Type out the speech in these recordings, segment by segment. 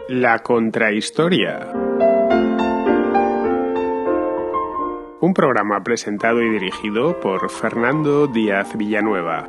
La Contrahistoria. Un programa presentado y dirigido por Fernando Díaz Villanueva.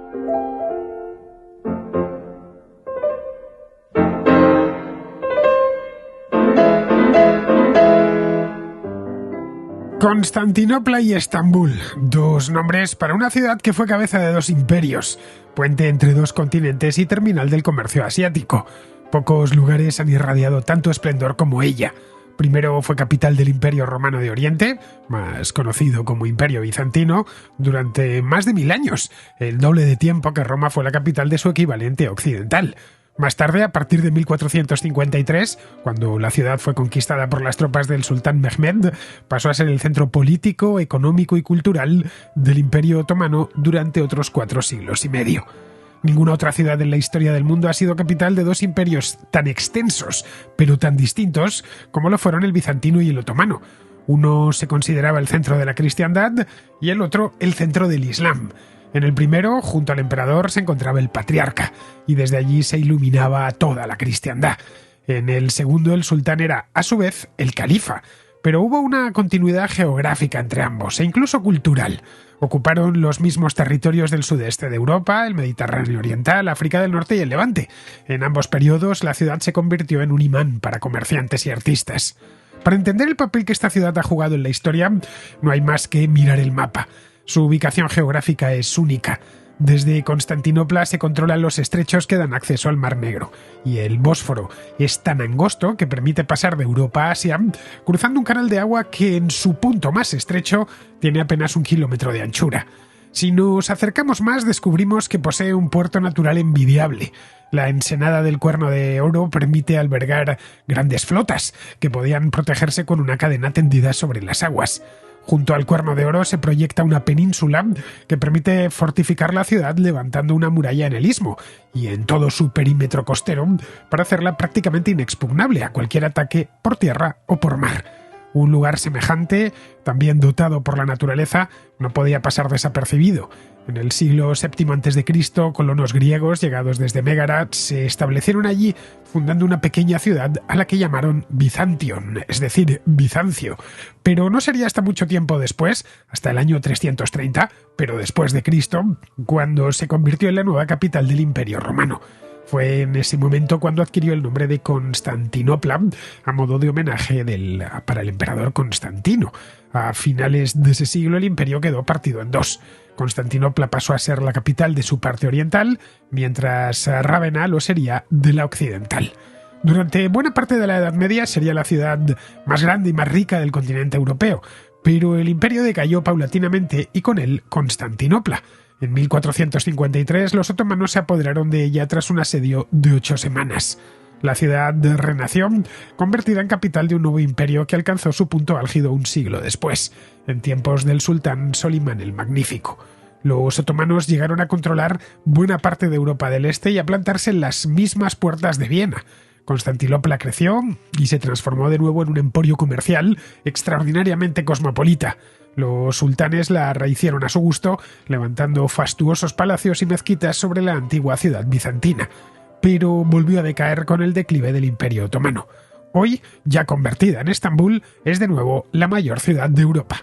Constantinopla y Estambul, dos nombres para una ciudad que fue cabeza de dos imperios, puente entre dos continentes y terminal del comercio asiático. Pocos lugares han irradiado tanto esplendor como ella. Primero fue capital del Imperio Romano de Oriente, más conocido como Imperio Bizantino, durante más de 1000 años, el doble de tiempo que Roma fue la capital de su equivalente occidental. Más tarde, a partir de 1453, cuando la ciudad fue conquistada por las tropas del sultán Mehmed, pasó a ser el centro político, económico y cultural del Imperio Otomano durante otros 4 siglos y medio. Ninguna otra ciudad en la historia del mundo ha sido capital de dos imperios tan extensos, pero tan distintos, como lo fueron el bizantino y el otomano. Uno se consideraba el centro de la cristiandad y el otro el centro del islam. En el primero, junto al emperador, se encontraba el patriarca, y desde allí se iluminaba toda la cristiandad. En el segundo, el sultán era, a su vez, el califa, pero hubo una continuidad geográfica entre ambos, e incluso cultural. Ocuparon los mismos territorios del sudeste de Europa, el Mediterráneo oriental, África del Norte y el Levante. En ambos periodos, la ciudad se convirtió en un imán para comerciantes y artistas. Para entender el papel que esta ciudad ha jugado en la historia, no hay más que mirar el mapa. Su ubicación geográfica es única. Desde Constantinopla se controlan los estrechos que dan acceso al Mar Negro, y el Bósforo es tan angosto que permite pasar de Europa a Asia, cruzando un canal de agua que en su punto más estrecho tiene apenas 1 kilómetro de anchura. Si nos acercamos más, descubrimos que posee un puerto natural envidiable. La ensenada del Cuerno de Oro permite albergar grandes flotas, que podían protegerse con una cadena tendida sobre las aguas. Junto al Cuerno de Oro se proyecta una península que permite fortificar la ciudad levantando una muralla en el istmo y en todo su perímetro costero para hacerla prácticamente inexpugnable a cualquier ataque por tierra o por mar. Un lugar semejante, también dotado por la naturaleza, no podía pasar desapercibido. En el siglo VII a.C., colonos griegos llegados desde Mégara se establecieron allí, fundando una pequeña ciudad a la que llamaron Byzantion, es decir, Bizancio. Pero no sería hasta mucho tiempo después, hasta el año 330, pero después de Cristo, cuando se convirtió en la nueva capital del Imperio Romano. Fue en ese momento cuando adquirió el nombre de Constantinopla, a modo de homenaje para el emperador Constantino. A finales de ese siglo el imperio quedó partido en dos. Constantinopla pasó a ser la capital de su parte oriental, mientras Rávena lo sería de la occidental. Durante buena parte de la Edad Media sería la ciudad más grande y más rica del continente europeo, pero el imperio decayó paulatinamente y con él Constantinopla. En 1453 los otomanos se apoderaron de ella tras un asedio de 8 semanas. La ciudad renació, convertida en capital de un nuevo imperio que alcanzó su punto álgido un siglo después, en tiempos del sultán Solimán el Magnífico. Los otomanos llegaron a controlar buena parte de Europa del Este y a plantarse en las mismas puertas de Viena. Constantinopla creció y se transformó de nuevo en un emporio comercial extraordinariamente cosmopolita. Los sultanes la rehicieron a su gusto, levantando fastuosos palacios y mezquitas sobre la antigua ciudad bizantina, pero volvió a decaer con el declive del Imperio Otomano. Hoy, ya convertida en Estambul, es de nuevo la mayor ciudad de Europa.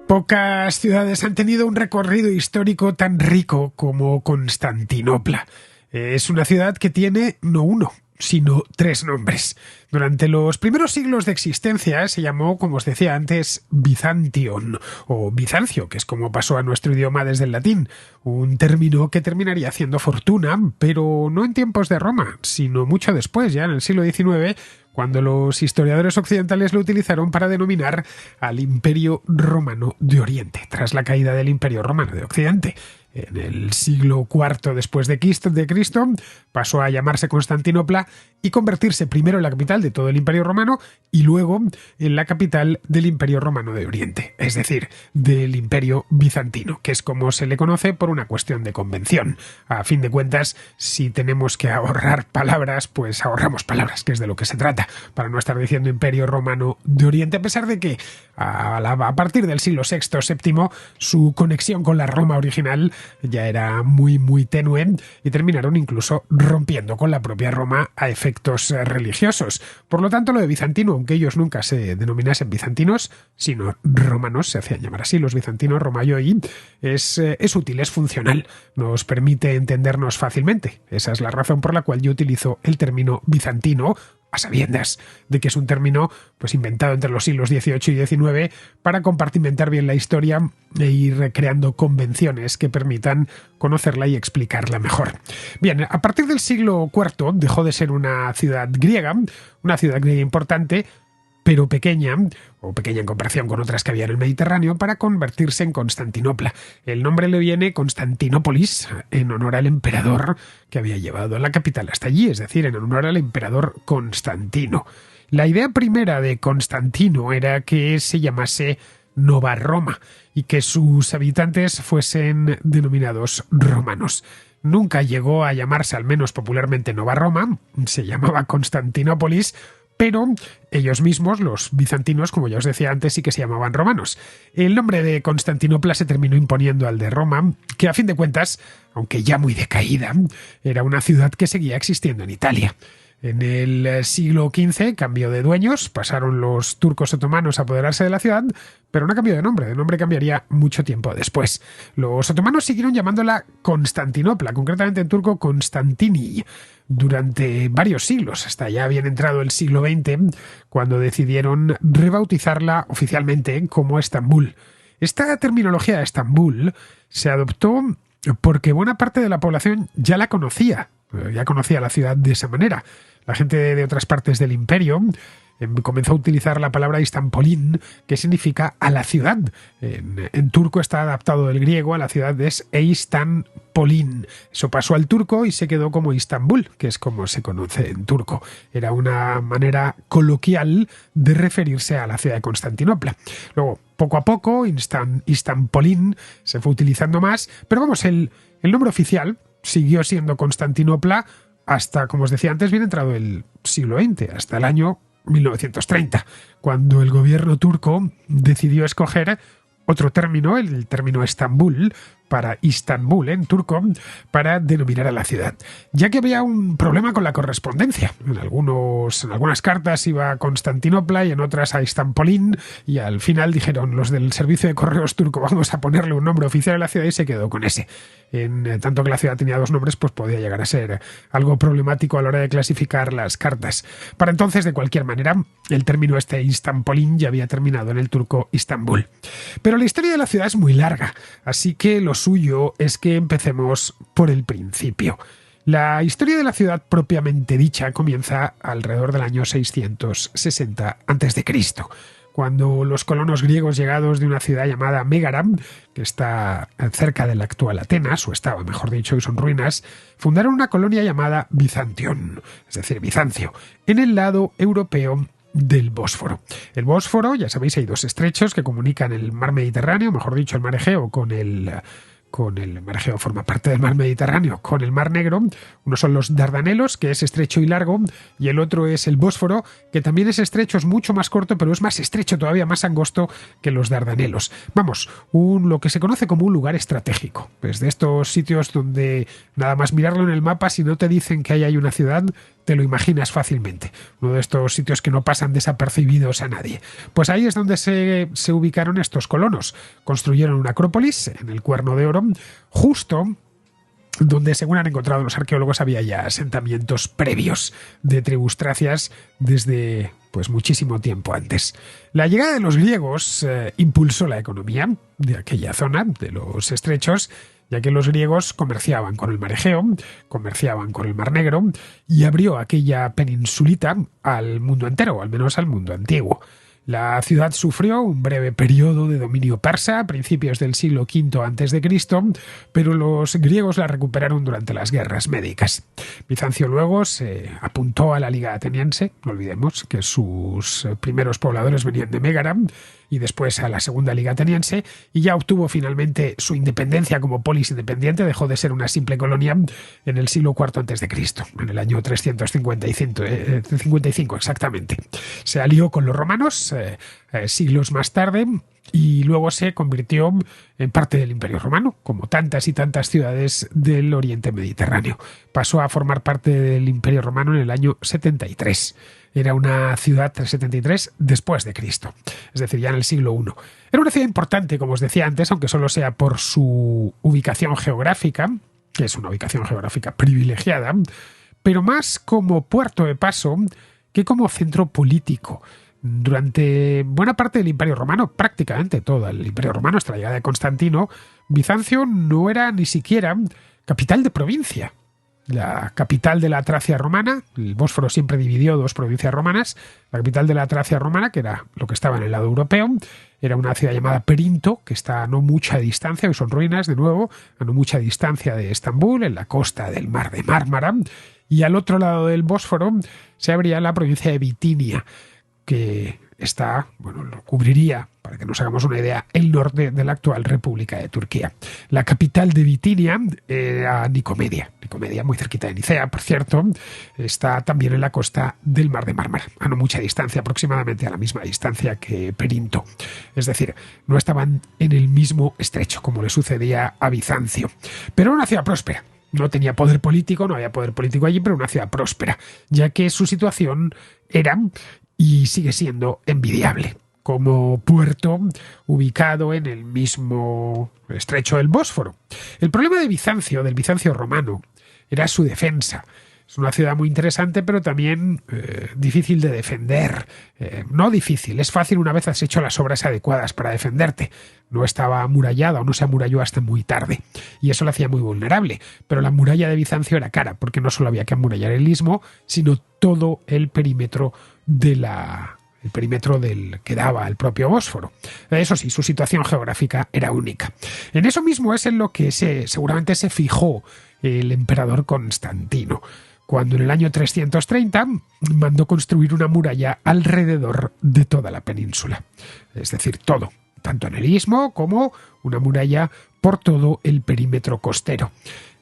Pocas ciudades han tenido un recorrido histórico tan rico como Constantinopla. Es una ciudad que tiene no uno, sino 3 nombres. Durante los primeros siglos de existencia se llamó, como os decía antes, Byzantion, o Bizancio, que es como pasó a nuestro idioma desde el latín, un término que terminaría haciendo fortuna, pero no en tiempos de Roma, sino mucho después, ya en el siglo XIX, cuando los historiadores occidentales lo utilizaron para denominar al Imperio Romano de Oriente, tras la caída del Imperio Romano de Occidente. En el siglo IV después de Cristo pasó a llamarse Constantinopla y convertirse primero en la capital de todo el Imperio Romano y luego en la capital del Imperio Romano de Oriente, es decir, del Imperio Bizantino, que es como se le conoce por una cuestión de convención. A fin de cuentas, si tenemos que ahorrar palabras, pues ahorramos palabras, que es de lo que se trata, para no estar diciendo Imperio Romano de Oriente, a pesar de que a partir del siglo VI-VII su conexión con la Roma original ya era muy muy tenue y terminaron incluso rompiendo con la propia Roma a efectos religiosos. Por lo tanto, lo de bizantino, aunque ellos nunca se denominasen bizantinos, sino romanos, se hacían llamar así los bizantinos, Romaioi, es útil, es funcional, nos permite entendernos fácilmente. Esa es la razón por la cual yo utilizo el término bizantino, a sabiendas de que es un término pues inventado entre los siglos XVIII y XIX para compartimentar bien la historia e ir creando convenciones que permitan conocerla y explicarla mejor. Bien, a partir del siglo IV dejó de ser una ciudad griega importante, pero pequeña, o pequeña en comparación con otras que había en el Mediterráneo, para convertirse en Constantinopla. El nombre le viene Constantinópolis, en honor al emperador que había llevado la capital hasta allí, es decir, en honor al emperador Constantino. La idea primera de Constantino era que se llamase Nova Roma y que sus habitantes fuesen denominados romanos. Nunca llegó a llamarse, al menos popularmente, Nova Roma, se llamaba Constantinópolis, pero ellos mismos, los bizantinos, como ya os decía antes, sí que se llamaban romanos. El nombre de Constantinopla se terminó imponiendo al de Roma, que a fin de cuentas, aunque ya muy decaída, era una ciudad que seguía existiendo en Italia. En el siglo XV cambió de dueños, pasaron los turcos otomanos a apoderarse de la ciudad, pero no cambió de nombre cambiaría mucho tiempo después. Los otomanos siguieron llamándola Constantinopla, concretamente en turco Constantini, durante varios siglos, hasta ya bien entrado el siglo XX, cuando decidieron rebautizarla oficialmente como Estambul. Esta terminología de Estambul se adoptó porque buena parte de la población ya la conocía la ciudad de esa manera. La gente de otras partes del imperio comenzó a utilizar la palabra Istanpolin, que significa a la ciudad. En turco está adaptado del griego, a la ciudad es Eistanpolin. Eso pasó al turco y se quedó como Istambul, que es como se conoce en turco. Era una manera coloquial de referirse a la ciudad de Constantinopla. Luego, poco a poco, Istanpolin se fue utilizando más, pero vamos, el nombre oficial siguió siendo Constantinopla hasta, como os decía antes, bien entrado el siglo XX, hasta el año 1930, cuando el gobierno turco decidió escoger otro término, el término Estambul, para Istambul en turco, para denominar a la ciudad, ya que había un problema con la correspondencia. En algunas cartas iba a Constantinopla y en otras a Istanpolin, y al final dijeron los del servicio de correos turco, vamos a ponerle un nombre oficial a la ciudad, y se quedó con ese. En tanto que la ciudad tenía dos nombres, pues podía llegar a ser algo problemático a la hora de clasificar las cartas. Para entonces, de cualquier manera, el término Istanpolin ya había terminado en el turco Istambul. Pero la historia de la ciudad es muy larga, así que lo suyo es que empecemos por el principio. La historia de la ciudad propiamente dicha comienza alrededor del año 660 a.C., cuando los colonos griegos llegados de una ciudad llamada Mégara, que está cerca de la actual Atenas, o estaba, mejor dicho, y son ruinas, fundaron una colonia llamada Bizantion, es decir, Bizancio, en el lado europeo del Bósforo. El Bósforo, ya sabéis, hay dos estrechos que comunican el mar Mediterráneo, mejor dicho, el mar Egeo con el mar Egeo forma parte del mar Mediterráneo, con el mar Negro. Uno son los Dardanelos, que es estrecho y largo, y el otro es el Bósforo, que también es estrecho, es mucho más corto, pero es más estrecho, todavía más angosto que los Dardanelos. Vamos, lo que se conoce como un lugar estratégico. Pues de estos sitios donde nada más mirarlo en el mapa, si no te dicen que ahí hay una ciudad, te lo imaginas fácilmente. Uno de estos sitios que no pasan desapercibidos a nadie. Pues ahí es donde se ubicaron estos colonos. Construyeron una acrópolis en el Cuerno de Oro, justo donde, según han encontrado los arqueólogos, había ya asentamientos previos de tribus tracias desde pues muchísimo tiempo antes. La llegada de los griegos impulsó la economía de aquella zona, de los estrechos, ya que los griegos comerciaban con el mar Egeo, comerciaban con el mar Negro, y abrió aquella peninsulita al mundo entero, o al menos al mundo antiguo. La ciudad sufrió un breve periodo de dominio persa a principios del siglo V a.C., pero los griegos la recuperaron durante las guerras médicas. Bizancio luego se apuntó a la Liga Ateniense, no olvidemos que sus primeros pobladores venían de Mégara, y después a la Segunda Liga Ateniense, y ya obtuvo finalmente su independencia como polis independiente, dejó de ser una simple colonia en el siglo IV a.C., en el año 355 exactamente. Se alió con los romanos siglos más tarde, y luego se convirtió en parte del Imperio Romano, como tantas y tantas ciudades del Oriente Mediterráneo. Pasó a formar parte del Imperio Romano en el año 73. Era una ciudad 73 después de Cristo, es decir, ya en el siglo I. Era una ciudad importante, como os decía antes, aunque solo sea por su ubicación geográfica, que es una ubicación geográfica privilegiada, pero más como puerto de paso que como centro político. Durante buena parte del Imperio Romano, prácticamente todo el Imperio Romano, hasta la llegada de Constantino, Bizancio no era ni siquiera capital de provincia. La capital de la Tracia romana, el Bósforo siempre dividió dos provincias romanas, la capital de la Tracia romana, que era lo que estaba en el lado europeo, era una ciudad llamada Perinto, que está a no mucha distancia, que son ruinas de nuevo, a no mucha distancia de Estambul, en la costa del mar de Mármara, y al otro lado del Bósforo se abría la provincia de Bitinia, que está, lo cubriría, para que nos hagamos una idea, el norte de la actual República de Turquía. La capital de Bitinia era Nicomedia. Nicomedia, muy cerquita de Nicea, por cierto, está también en la costa del Mar de Mármara, a no mucha distancia, aproximadamente a la misma distancia que Perinto. Es decir, no estaban en el mismo estrecho, como le sucedía a Bizancio. Pero era una ciudad próspera. No tenía poder político, no había poder político allí, pero una ciudad próspera, ya que su situación era y sigue siendo envidiable, como puerto ubicado en el mismo estrecho del Bósforo. El problema de Bizancio, del Bizancio romano, era su defensa. Es una ciudad muy interesante, pero también difícil de defender. No difícil, es fácil una vez has hecho las obras adecuadas para defenderte. No estaba amurallada o no se amuralló hasta muy tarde, y eso la hacía muy vulnerable. Pero la muralla de Bizancio era cara, porque no solo había que amurallar el istmo, sino todo el perímetro el perímetro del que daba al propio Bósforo. Eso sí, su situación geográfica era única. En eso mismo es en lo que seguramente se fijó el emperador Constantino, cuando en el año 330 mandó construir una muralla alrededor de toda la península. Es decir, todo, tanto en el istmo como una muralla por todo el perímetro costero.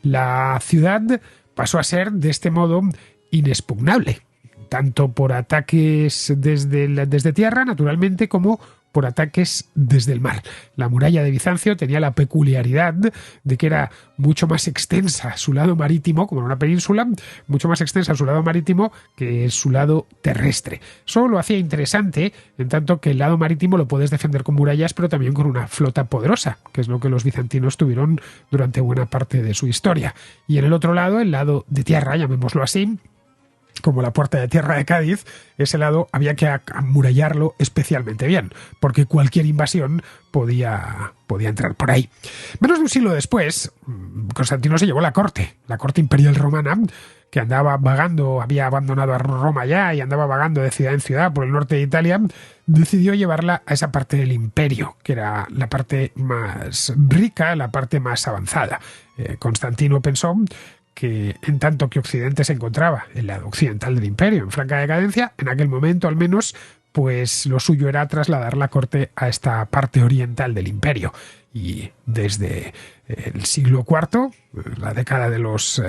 La ciudad pasó a ser, de este modo, inexpugnable, tanto por ataques desde tierra, naturalmente, como por ataques desde el mar. La muralla de Bizancio tenía la peculiaridad de que era mucho más extensa su lado marítimo, como en una península, mucho más extensa su lado marítimo que su lado terrestre. Eso lo hacía interesante, en tanto que el lado marítimo lo puedes defender con murallas, pero también con una flota poderosa, que es lo que los bizantinos tuvieron durante buena parte de su historia. Y en el otro lado, el lado de tierra, llamémoslo así, como la puerta de tierra de Cádiz, ese lado había que amurallarlo especialmente bien, porque cualquier invasión podía entrar por ahí. Menos de un siglo después, Constantino se llevó la corte imperial romana, que andaba vagando, había abandonado a Roma ya y andaba vagando de ciudad en ciudad por el norte de Italia, decidió llevarla a esa parte del imperio, que era la parte más rica, la parte más avanzada. Constantino pensó que en tanto que Occidente se encontraba en el lado occidental del imperio, en franca decadencia, en aquel momento al menos, pues lo suyo era trasladar la corte a esta parte oriental del imperio. Y desde el siglo IV, la década de los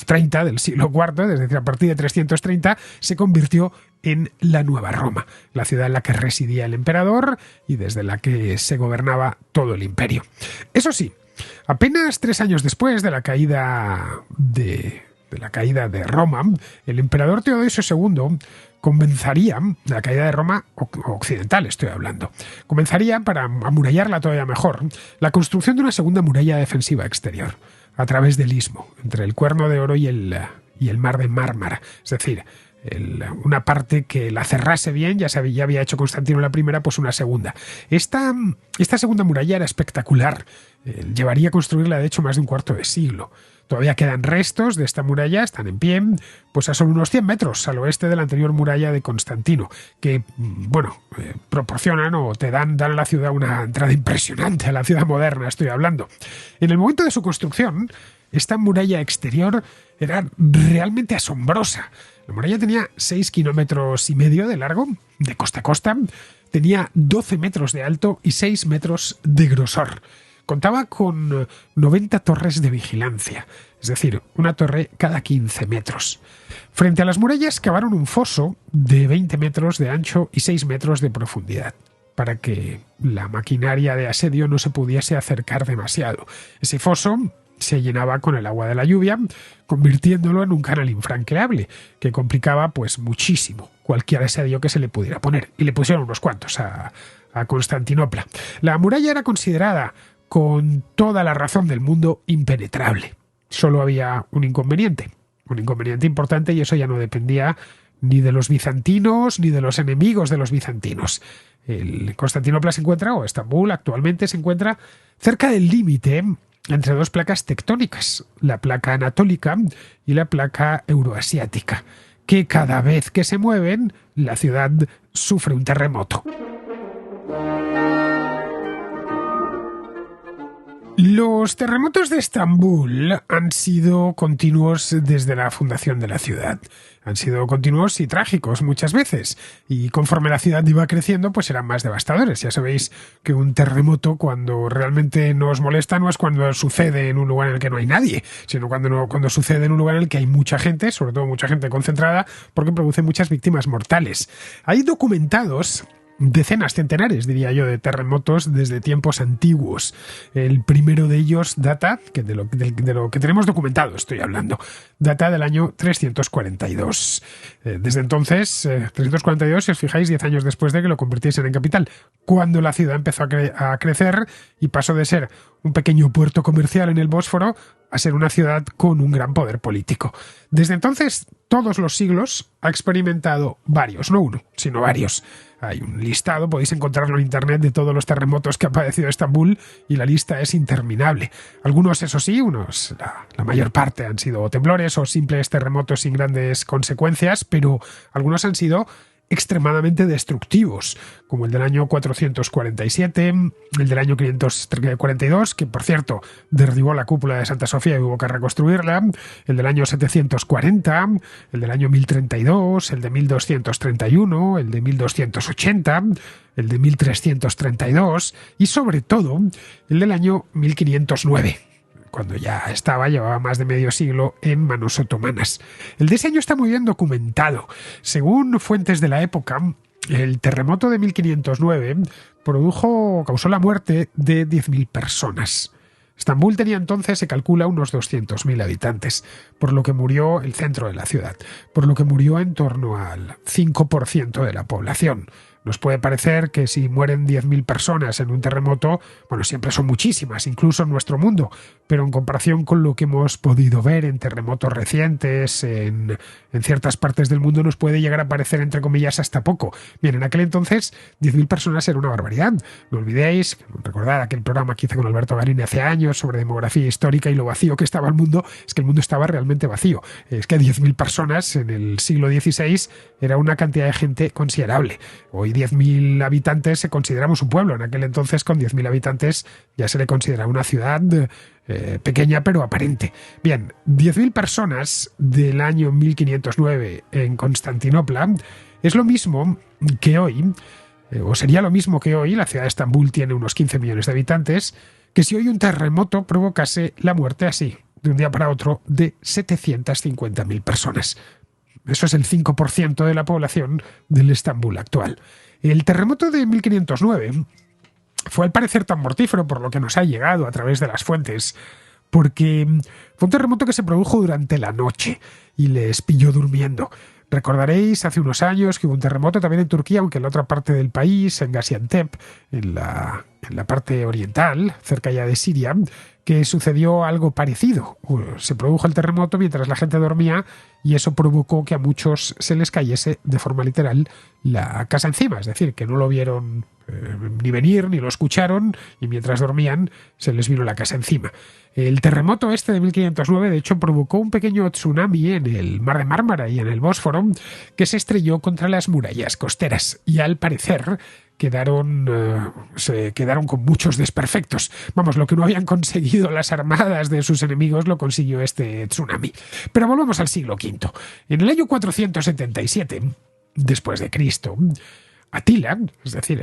30 del siglo IV, es decir, a partir de 330, se convirtió en la Nueva Roma, la ciudad en la que residía el emperador y desde la que se gobernaba todo el imperio. Eso sí, apenas 3 años después de la caída de Roma, el emperador Teodosio II comenzaría, de la caída de Roma occidental estoy hablando, comenzaría, para amurallarla todavía mejor, la construcción de una segunda muralla defensiva exterior, a través del istmo, entre el Cuerno de Oro y el Mar de Mármara. Es decir, una parte que la cerrase bien, ya había hecho Constantino la primera, pues una segunda. Esta segunda muralla era espectacular. Llevaría a construirla, de hecho, más de un cuarto de siglo. Todavía quedan restos de esta muralla, están en pie, pues a solo unos 100 metros al oeste de la anterior muralla de Constantino, que, proporcionan o te dan a la ciudad una entrada impresionante, a la ciudad moderna estoy hablando. En el momento de su construcción, esta muralla exterior era realmente asombrosa. La muralla tenía 6,5 kilómetros de largo, de costa a costa, tenía 12 metros de alto y 6 metros de grosor. Contaba con 90 torres de vigilancia, es decir, una torre cada 15 metros. Frente a las murallas cavaron un foso de 20 metros de ancho y 6 metros de profundidad. para que la maquinaria de asedio no se pudiese acercar demasiado. Ese foso se llenaba con el agua de la lluvia, convirtiéndolo en un canal infranqueable, que complicaba pues muchísimo cualquier asedio que se le pudiera poner. Y le pusieron unos cuantos a Constantinopla. La muralla era considerada, con toda la razón del mundo, impenetrable. Solo había un inconveniente importante, y eso ya no dependía ni de los bizantinos ni de los enemigos de los bizantinos. Constantinopla se encuentra, o Estambul actualmente se encuentra, cerca del límite entre dos placas tectónicas, la placa anatólica y la placa euroasiática, que cada vez que se mueven, la ciudad sufre un terremoto. Los terremotos de Estambul han sido continuos desde la fundación de la ciudad. Han sido continuos y trágicos muchas veces, y conforme la ciudad iba creciendo, pues eran más devastadores. Ya sabéis que un terremoto, cuando realmente nos molesta, no es cuando sucede en un lugar en el que no hay nadie, sino cuando sucede en un lugar en el que hay mucha gente, sobre todo mucha gente concentrada, porque produce muchas víctimas mortales. Hay documentados decenas, centenares, diría yo, de terremotos desde tiempos antiguos. El primero de ellos data, de lo que tenemos documentado estoy hablando, data del año 342. Desde entonces, 342, si os fijáis, 10 años después de que lo convirtiesen en capital, cuando la ciudad empezó a crecer y pasó de ser un pequeño puerto comercial en el Bósforo a ser una ciudad con un gran poder político. Desde entonces, todos los siglos ha experimentado varios, no uno, sino varios. Hay un listado, podéis encontrarlo en internet, de todos los terremotos que ha padecido Estambul, y la lista es interminable. Algunos, eso sí, la mayor parte han sido temblores o simples terremotos sin grandes consecuencias, pero algunos han sido extremadamente destructivos, como el del año 447, el del año 542, que por cierto derribó la cúpula de Santa Sofía y hubo que reconstruirla, el del año 740, el del año 1032, el de 1231, el de 1280, el de 1332 y sobre todo el del año 1509. Cuando llevaba más de medio siglo en manos otomanas. El diseño está muy bien documentado. Según fuentes de la época, el terremoto de 1509 causó la muerte de 10.000 personas. Estambul tenía entonces, se calcula, unos 200.000 habitantes, por lo que murió el centro de la ciudad, por lo que murió en torno al 5% de la población. Nos puede parecer que si mueren 10.000 personas en un terremoto, bueno, siempre son muchísimas, incluso en nuestro mundo, pero en comparación con lo que hemos podido ver en terremotos recientes, en ciertas partes del mundo, nos puede llegar a parecer, entre comillas, hasta poco. Bien, en aquel entonces 10.000 personas era una barbaridad. No olvidéis, recordad aquel programa que hice con Alberto Garini hace años sobre demografía histórica y lo vacío que estaba el mundo. Es que el mundo estaba realmente vacío. Es que 10.000 personas en el siglo XVI era una cantidad de gente considerable. Hoy 10.000 habitantes se consideramos un pueblo. En aquel entonces, con 10.000 habitantes, ya se le considera una ciudad pequeña pero aparente. Bien, 10.000 personas del año 1509 en Constantinopla es lo mismo que hoy, o sería lo mismo que hoy. La ciudad de Estambul tiene unos 15 millones de habitantes, que si hoy un terremoto provocase la muerte así, de un día para otro, de 750.000 personas. Eso es el 5% de la población del Estambul actual. El terremoto de 1509 fue al parecer tan mortífero, por lo que nos ha llegado a través de las fuentes, porque fue un terremoto que se produjo durante la noche y les pilló durmiendo. Recordaréis hace unos años que hubo un terremoto también en Turquía, aunque en la otra parte del país, en Gaziantep, en la parte oriental, cerca ya de Siria, que sucedió algo parecido. Se produjo el terremoto mientras la gente dormía y eso provocó que a muchos se les cayese de forma literal la casa encima, es decir, que no lo vieron ni venir, ni lo escucharon, y mientras dormían se les vino la casa encima. El terremoto este de 1509, de hecho, provocó un pequeño tsunami en el Mar de Mármara y en el Bósforo, que se estrelló contra las murallas costeras, y al parecer se quedaron con muchos desperfectos. Vamos, lo que no habían conseguido las armadas de sus enemigos lo consiguió este tsunami. Pero volvamos al siglo V. En el año 477, después de Cristo, Atila, es decir,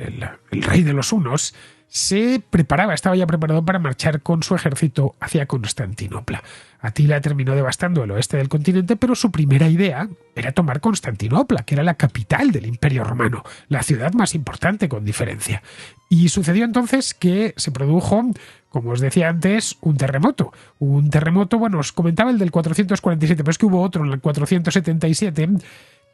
el rey de los hunos, estaba ya preparado para marchar con su ejército hacia Constantinopla. Atila terminó devastando el oeste del continente, pero su primera idea era tomar Constantinopla, que era la capital del Imperio Romano, la ciudad más importante con diferencia. Y sucedió entonces que se produjo, como os decía antes, un terremoto. Bueno, os comentaba el del 447, pero es que hubo otro en el 477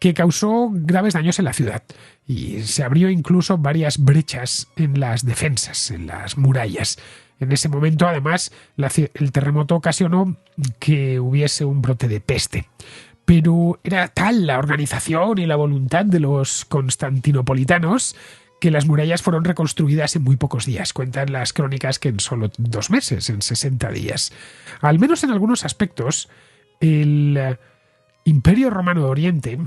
que causó graves daños en la ciudad y se abrió incluso varias brechas en las defensas, en las murallas. En ese momento, además, el terremoto ocasionó que hubiese un brote de peste. Pero era tal la organización y la voluntad de los constantinopolitanos que las murallas fueron reconstruidas en muy pocos días. Cuentan las crónicas que en solo 2 meses, en 60 días. Al menos en algunos aspectos, el Imperio Romano de Oriente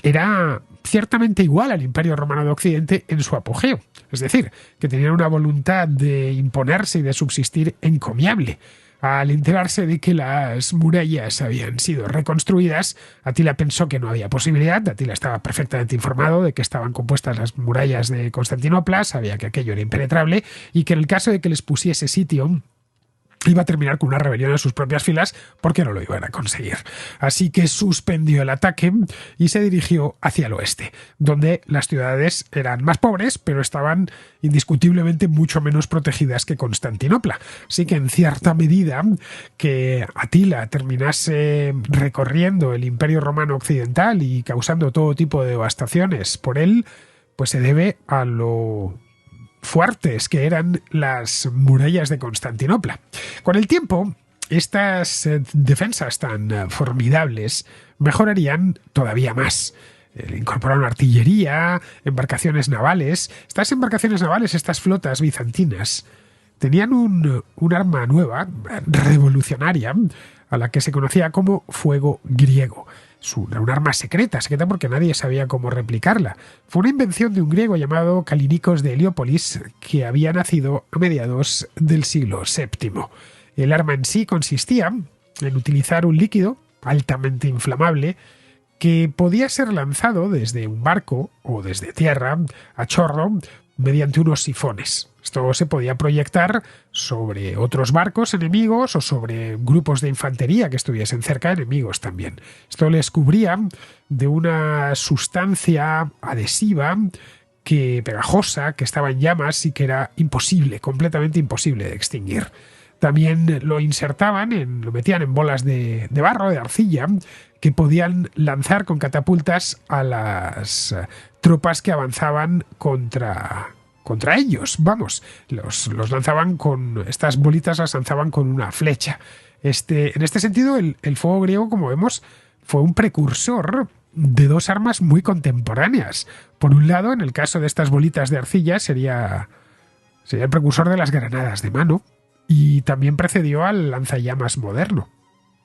era ciertamente igual al Imperio Romano de Occidente en su apogeo. Es decir, que tenían una voluntad de imponerse y de subsistir encomiable. Al enterarse de que las murallas habían sido reconstruidas, Atila pensó que no había posibilidad. Atila estaba perfectamente informado de que estaban compuestas las murallas de Constantinopla, sabía que aquello era impenetrable y que en el caso de que les pusiese sitio iba a terminar con una rebelión en sus propias filas porque no lo iban a conseguir. Así que suspendió el ataque y se dirigió hacia el oeste, donde las ciudades eran más pobres, pero estaban indiscutiblemente mucho menos protegidas que Constantinopla. Así que en cierta medida que Atila terminase recorriendo el Imperio Romano Occidental y causando todo tipo de devastaciones por él, pues se debe a lo fuertes que eran las murallas de Constantinopla. Con el tiempo, estas defensas tan formidables mejorarían todavía más. Incorporaron artillería, embarcaciones navales. Estas embarcaciones navales, estas flotas bizantinas, tenían un arma nueva, revolucionaria, a la que se conocía como fuego griego. Un arma secreta porque nadie sabía cómo replicarla. Fue una invención de un griego llamado Calínicos de Heliópolis, que había nacido a mediados del siglo VII. El arma en sí consistía en utilizar un líquido altamente inflamable que podía ser lanzado desde un barco o desde tierra a chorro mediante unos sifones. Esto se podía proyectar sobre otros barcos enemigos o sobre grupos de infantería que estuviesen cerca, enemigos también. Esto les cubría de una sustancia adhesiva pegajosa, que estaba en llamas y que era imposible, completamente imposible de extinguir. También lo metían en bolas de barro, de arcilla, que podían lanzar con catapultas a las tropas que avanzaban contra ellos. Los lanzaban estas bolitas las lanzaban con una flecha. En este sentido, el fuego griego, como vemos, fue un precursor de 2 armas muy contemporáneas. Por un lado, en el caso de estas bolitas de arcilla, sería el precursor de las granadas de mano y también precedió al lanzallamas moderno.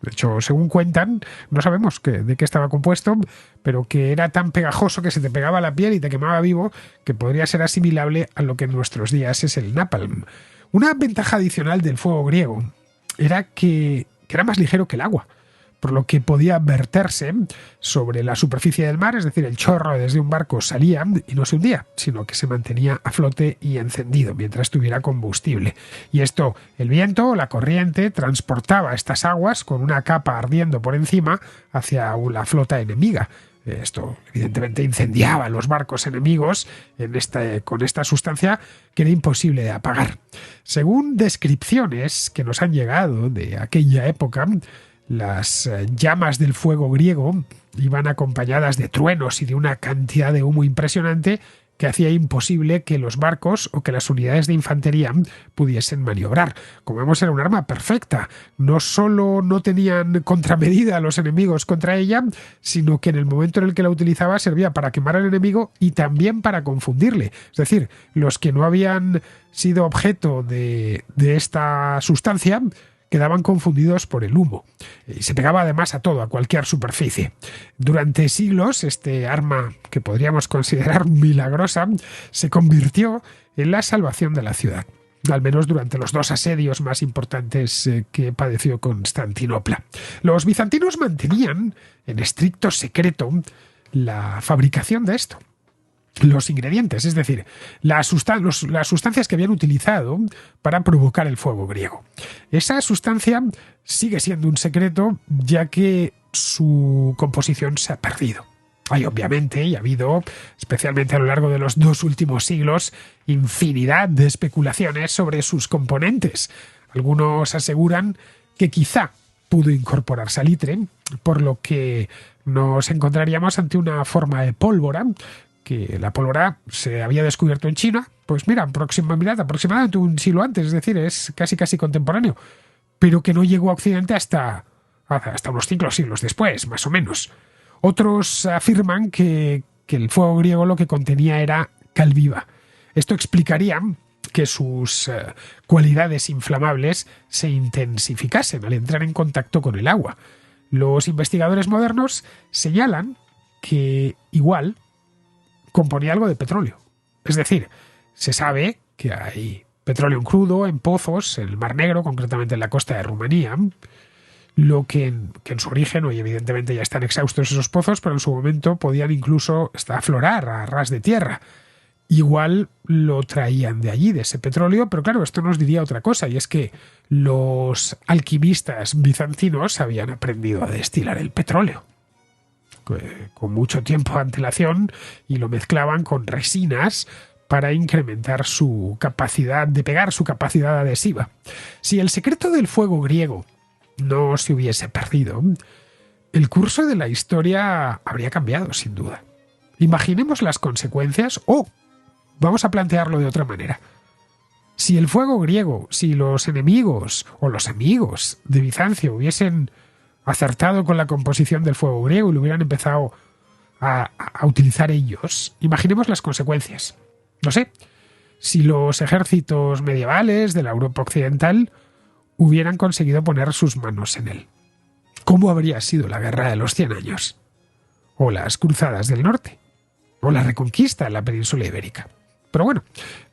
De hecho, según cuentan, no sabemos de qué estaba compuesto, pero que era tan pegajoso que se te pegaba a la piel y te quemaba vivo, que podría ser asimilable a lo que en nuestros días es el napalm. Una ventaja adicional del fuego griego era que era más ligero que el agua, por lo que podía verterse sobre la superficie del mar, es decir, el chorro desde un barco salía y no se hundía, sino que se mantenía a flote y encendido mientras tuviera combustible. Y esto, el viento o la corriente transportaba estas aguas con una capa ardiendo por encima hacia la flota enemiga. Esto, evidentemente, incendiaba los barcos enemigos con esta sustancia que era imposible de apagar. Según descripciones que nos han llegado de aquella época, las llamas del fuego griego iban acompañadas de truenos y de una cantidad de humo impresionante que hacía imposible que los barcos o que las unidades de infantería pudiesen maniobrar. Como vemos, era un arma perfecta. No solo no tenían contramedida a los enemigos contra ella, sino que en el momento en el que la utilizaba servía para quemar al enemigo y también para confundirle. Es decir, los que no habían sido objeto de esta sustancia quedaban confundidos por el humo. Y se pegaba además a todo, a cualquier superficie. Durante siglos, este arma, que podríamos considerar milagrosa, se convirtió en la salvación de la ciudad, al menos durante los 2 asedios más importantes que padeció Constantinopla. Los bizantinos mantenían en estricto secreto la fabricación de esto. los ingredientes, es decir, las sustancias que habían utilizado para provocar el fuego griego. Esa sustancia sigue siendo un secreto, ya que su composición se ha perdido. Hay obviamente, y ha habido, especialmente a lo largo de los 2 últimos siglos, infinidad de especulaciones sobre sus componentes. Algunos aseguran que quizá pudo incorporar salitre, por lo que nos encontraríamos ante una forma de pólvora, que la pólvora se había descubierto en China, pues mirad, aproximadamente un siglo antes, es decir, es casi contemporáneo, pero que no llegó a Occidente hasta unos 5 siglos después, más o menos. Otros afirman que el fuego griego lo que contenía era cal viva. Esto explicaría que sus cualidades inflamables se intensificasen al entrar en contacto con el agua. Los investigadores modernos señalan que igual componía algo de petróleo. Es decir, se sabe que hay petróleo en crudo en pozos en el Mar Negro, concretamente en la costa de Rumanía, lo que en su origen, hoy evidentemente ya están exhaustos esos pozos, pero en su momento podían incluso aflorar a ras de tierra. Igual lo traían de allí, de ese petróleo, pero claro, esto nos diría otra cosa, y es que los alquimistas bizantinos habían aprendido a destilar el petróleo con mucho tiempo de antelación y lo mezclaban con resinas para incrementar su capacidad de pegar, su capacidad adhesiva. Si el secreto del fuego griego no se hubiese perdido, el curso de la historia habría cambiado, sin duda. Imaginemos las consecuencias, vamos a plantearlo de otra manera. Si el fuego griego, si los enemigos o los amigos de Bizancio hubiesen acertado con la composición del fuego griego y lo hubieran empezado a utilizar ellos, imaginemos las consecuencias. No sé, si los ejércitos medievales de la Europa occidental hubieran conseguido poner sus manos en él. ¿Cómo habría sido la Guerra de los 100 años? O las Cruzadas del Norte, o la Reconquista en la península ibérica. Pero bueno,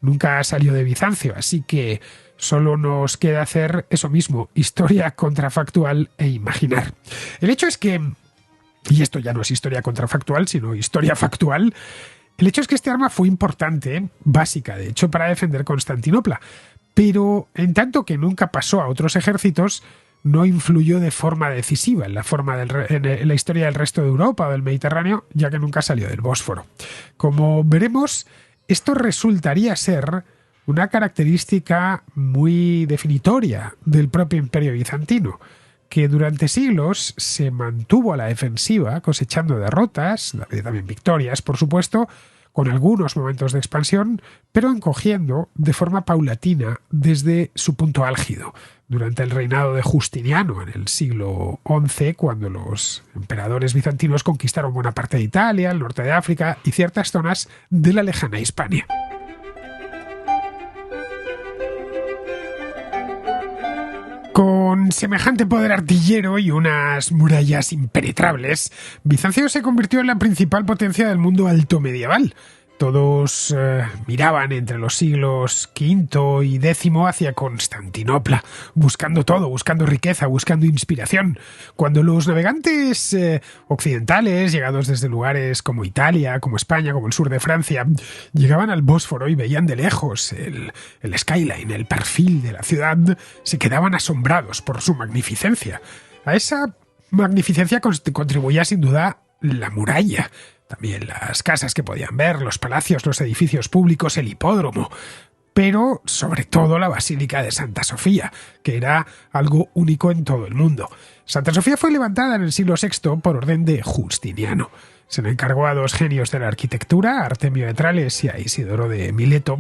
nunca salió de Bizancio, así que solo nos queda hacer eso mismo, historia contrafactual e imaginar. El hecho es que, y esto ya no es historia contrafactual, sino historia factual, el hecho es que este arma fue importante, básica, de hecho, para defender Constantinopla, pero en tanto que nunca pasó a otros ejércitos, no influyó de forma decisiva en la historia del resto de Europa o del Mediterráneo, ya que nunca salió del Bósforo. Como veremos, esto resultaría ser una característica muy definitoria del propio Imperio bizantino, que durante siglos se mantuvo a la defensiva, cosechando derrotas, también victorias, por supuesto, con algunos momentos de expansión, pero encogiendo de forma paulatina desde su punto álgido, durante el reinado de Justiniano en el siglo XI, cuando los emperadores bizantinos conquistaron buena parte de Italia, el norte de África y ciertas zonas de la lejana Hispania. Con semejante poder artillero y unas murallas impenetrables, Bizancio se convirtió en la principal potencia del mundo alto medieval. Todos miraban entre los siglos V y X hacia Constantinopla, buscando todo, buscando riqueza, buscando inspiración. Cuando los navegantes occidentales, llegados desde lugares como Italia, como España, como el sur de Francia, llegaban al Bósforo y veían de lejos el skyline, el perfil de la ciudad, se quedaban asombrados por su magnificencia. A esa magnificencia contribuía sin duda la muralla. También las casas que podían ver, los palacios, los edificios públicos, el hipódromo, pero sobre todo la Basílica de Santa Sofía, que era algo único en todo el mundo. Santa Sofía fue levantada en el siglo VI por orden de Justiniano. Se le encargó a 2 genios de la arquitectura, a Artemio de Trales y a Isidoro de Mileto,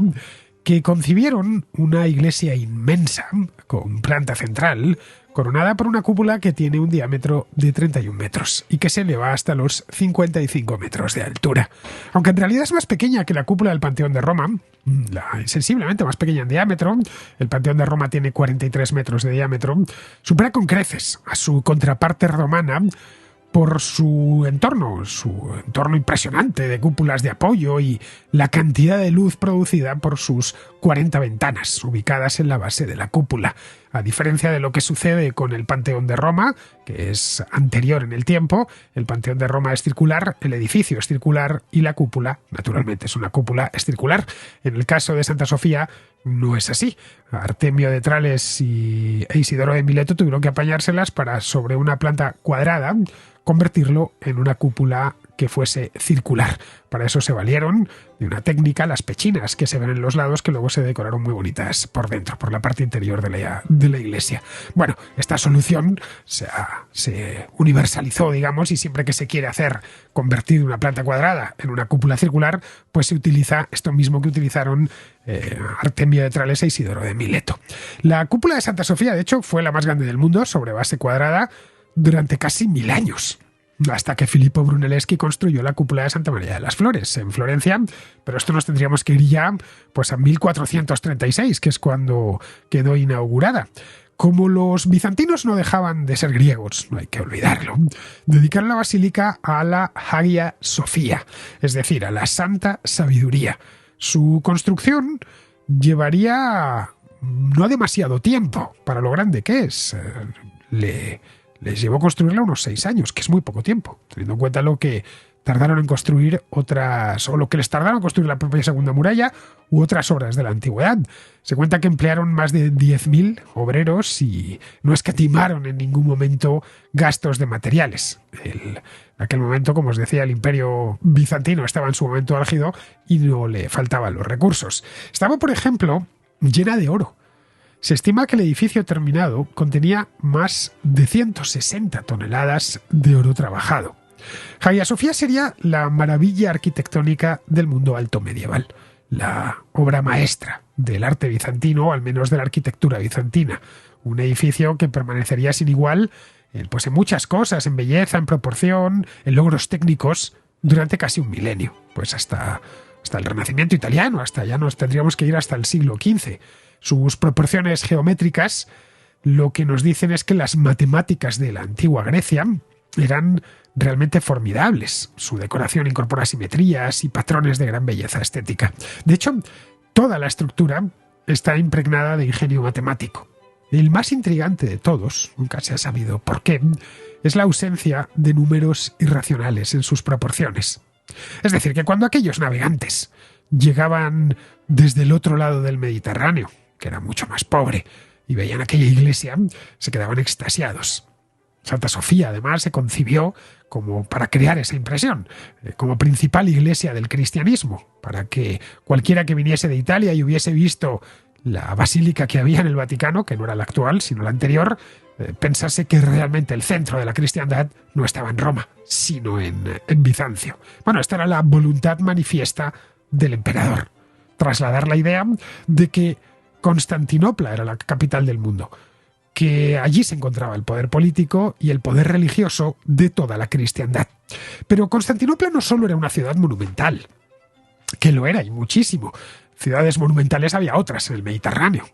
que concibieron una iglesia inmensa, con planta central, coronada por una cúpula que tiene un diámetro de 31 metros y que se eleva hasta los 55 metros de altura. Aunque en realidad es más pequeña que la cúpula del Panteón de Roma, sensiblemente más pequeña en diámetro, el Panteón de Roma tiene 43 metros de diámetro, supera con creces a su contraparte romana, por su entorno impresionante de cúpulas de apoyo y la cantidad de luz producida por sus 40 ventanas ubicadas en la base de la cúpula. A diferencia de lo que sucede con el Panteón de Roma, que es anterior en el tiempo, el Panteón de Roma es circular, el edificio es circular y la cúpula, naturalmente es una cúpula, es circular. En el caso de Santa Sofía no es así. Artemio de Trales e Isidoro de Mileto tuvieron que apañárselas para, sobre una planta cuadrada, convertirlo en una cúpula que fuese circular. Para eso se valieron de una técnica, las pechinas que se ven en los lados, que luego se decoraron muy bonitas por dentro, por la parte interior de la iglesia. Bueno, esta solución se universalizó, digamos, y siempre que se quiere convertir una planta cuadrada en una cúpula circular, pues se utiliza esto mismo que utilizaron Artemio de Trales e Isidoro de Mileto. La cúpula de Santa Sofía, de hecho, fue la más grande del mundo, sobre base cuadrada, durante casi 1000 años. Hasta que Filippo Brunelleschi construyó la cúpula de Santa María de las Flores en Florencia, pero esto nos tendríamos que ir ya pues a 1436, que es cuando quedó inaugurada. Como los bizantinos no dejaban de ser griegos, no hay que olvidarlo, dedicaron la basílica a la Hagia Sophia, es decir, a la Santa Sabiduría. Su construcción llevaría no demasiado tiempo para lo grande que es. Les llevó construirla unos 6 años, que es muy poco tiempo, teniendo en cuenta lo que tardaron en construir otras, o lo que les tardaron en construir la propia segunda muralla u otras obras de la antigüedad. Se cuenta que emplearon más de 10.000 obreros y no escatimaron en ningún momento gastos de materiales. En aquel momento, como os decía, el imperio bizantino estaba en su momento álgido y no le faltaban los recursos. Estaba, por ejemplo, llena de oro. Se estima que el edificio terminado contenía más de 160 toneladas de oro trabajado. Hagia Sophia sería la maravilla arquitectónica del mundo alto medieval, la obra maestra del arte bizantino, o al menos de la arquitectura bizantina. Un edificio que permanecería sin igual pues en muchas cosas, en belleza, en proporción, en logros técnicos, durante casi un milenio. Pues hasta el Renacimiento italiano, tendríamos que ir hasta el siglo XV. Sus proporciones geométricas lo que nos dicen es que las matemáticas de la antigua Grecia eran realmente formidables. Su decoración incorpora simetrías y patrones de gran belleza estética. De hecho, toda la estructura está impregnada de ingenio matemático. El más intrigante de todos, nunca se ha sabido por qué, es la ausencia de números irracionales en sus proporciones. Es decir, que cuando aquellos navegantes llegaban desde el otro lado del Mediterráneo, que era mucho más pobre, y veían aquella iglesia, se quedaban extasiados. Santa Sofía, además, se concibió como para crear esa impresión, como principal iglesia del cristianismo, para que cualquiera que viniese de Italia y hubiese visto la basílica que había en el Vaticano, que no era la actual, sino la anterior, pensase que realmente el centro de la cristiandad no estaba en Roma, sino en Bizancio. Bueno, esta era la voluntad manifiesta del emperador, trasladar la idea de que Constantinopla era la capital del mundo, que allí se encontraba el poder político y el poder religioso de toda la cristiandad. Pero Constantinopla no solo era una ciudad monumental, que lo era y muchísimo. Ciudades monumentales había otras en el Mediterráneo,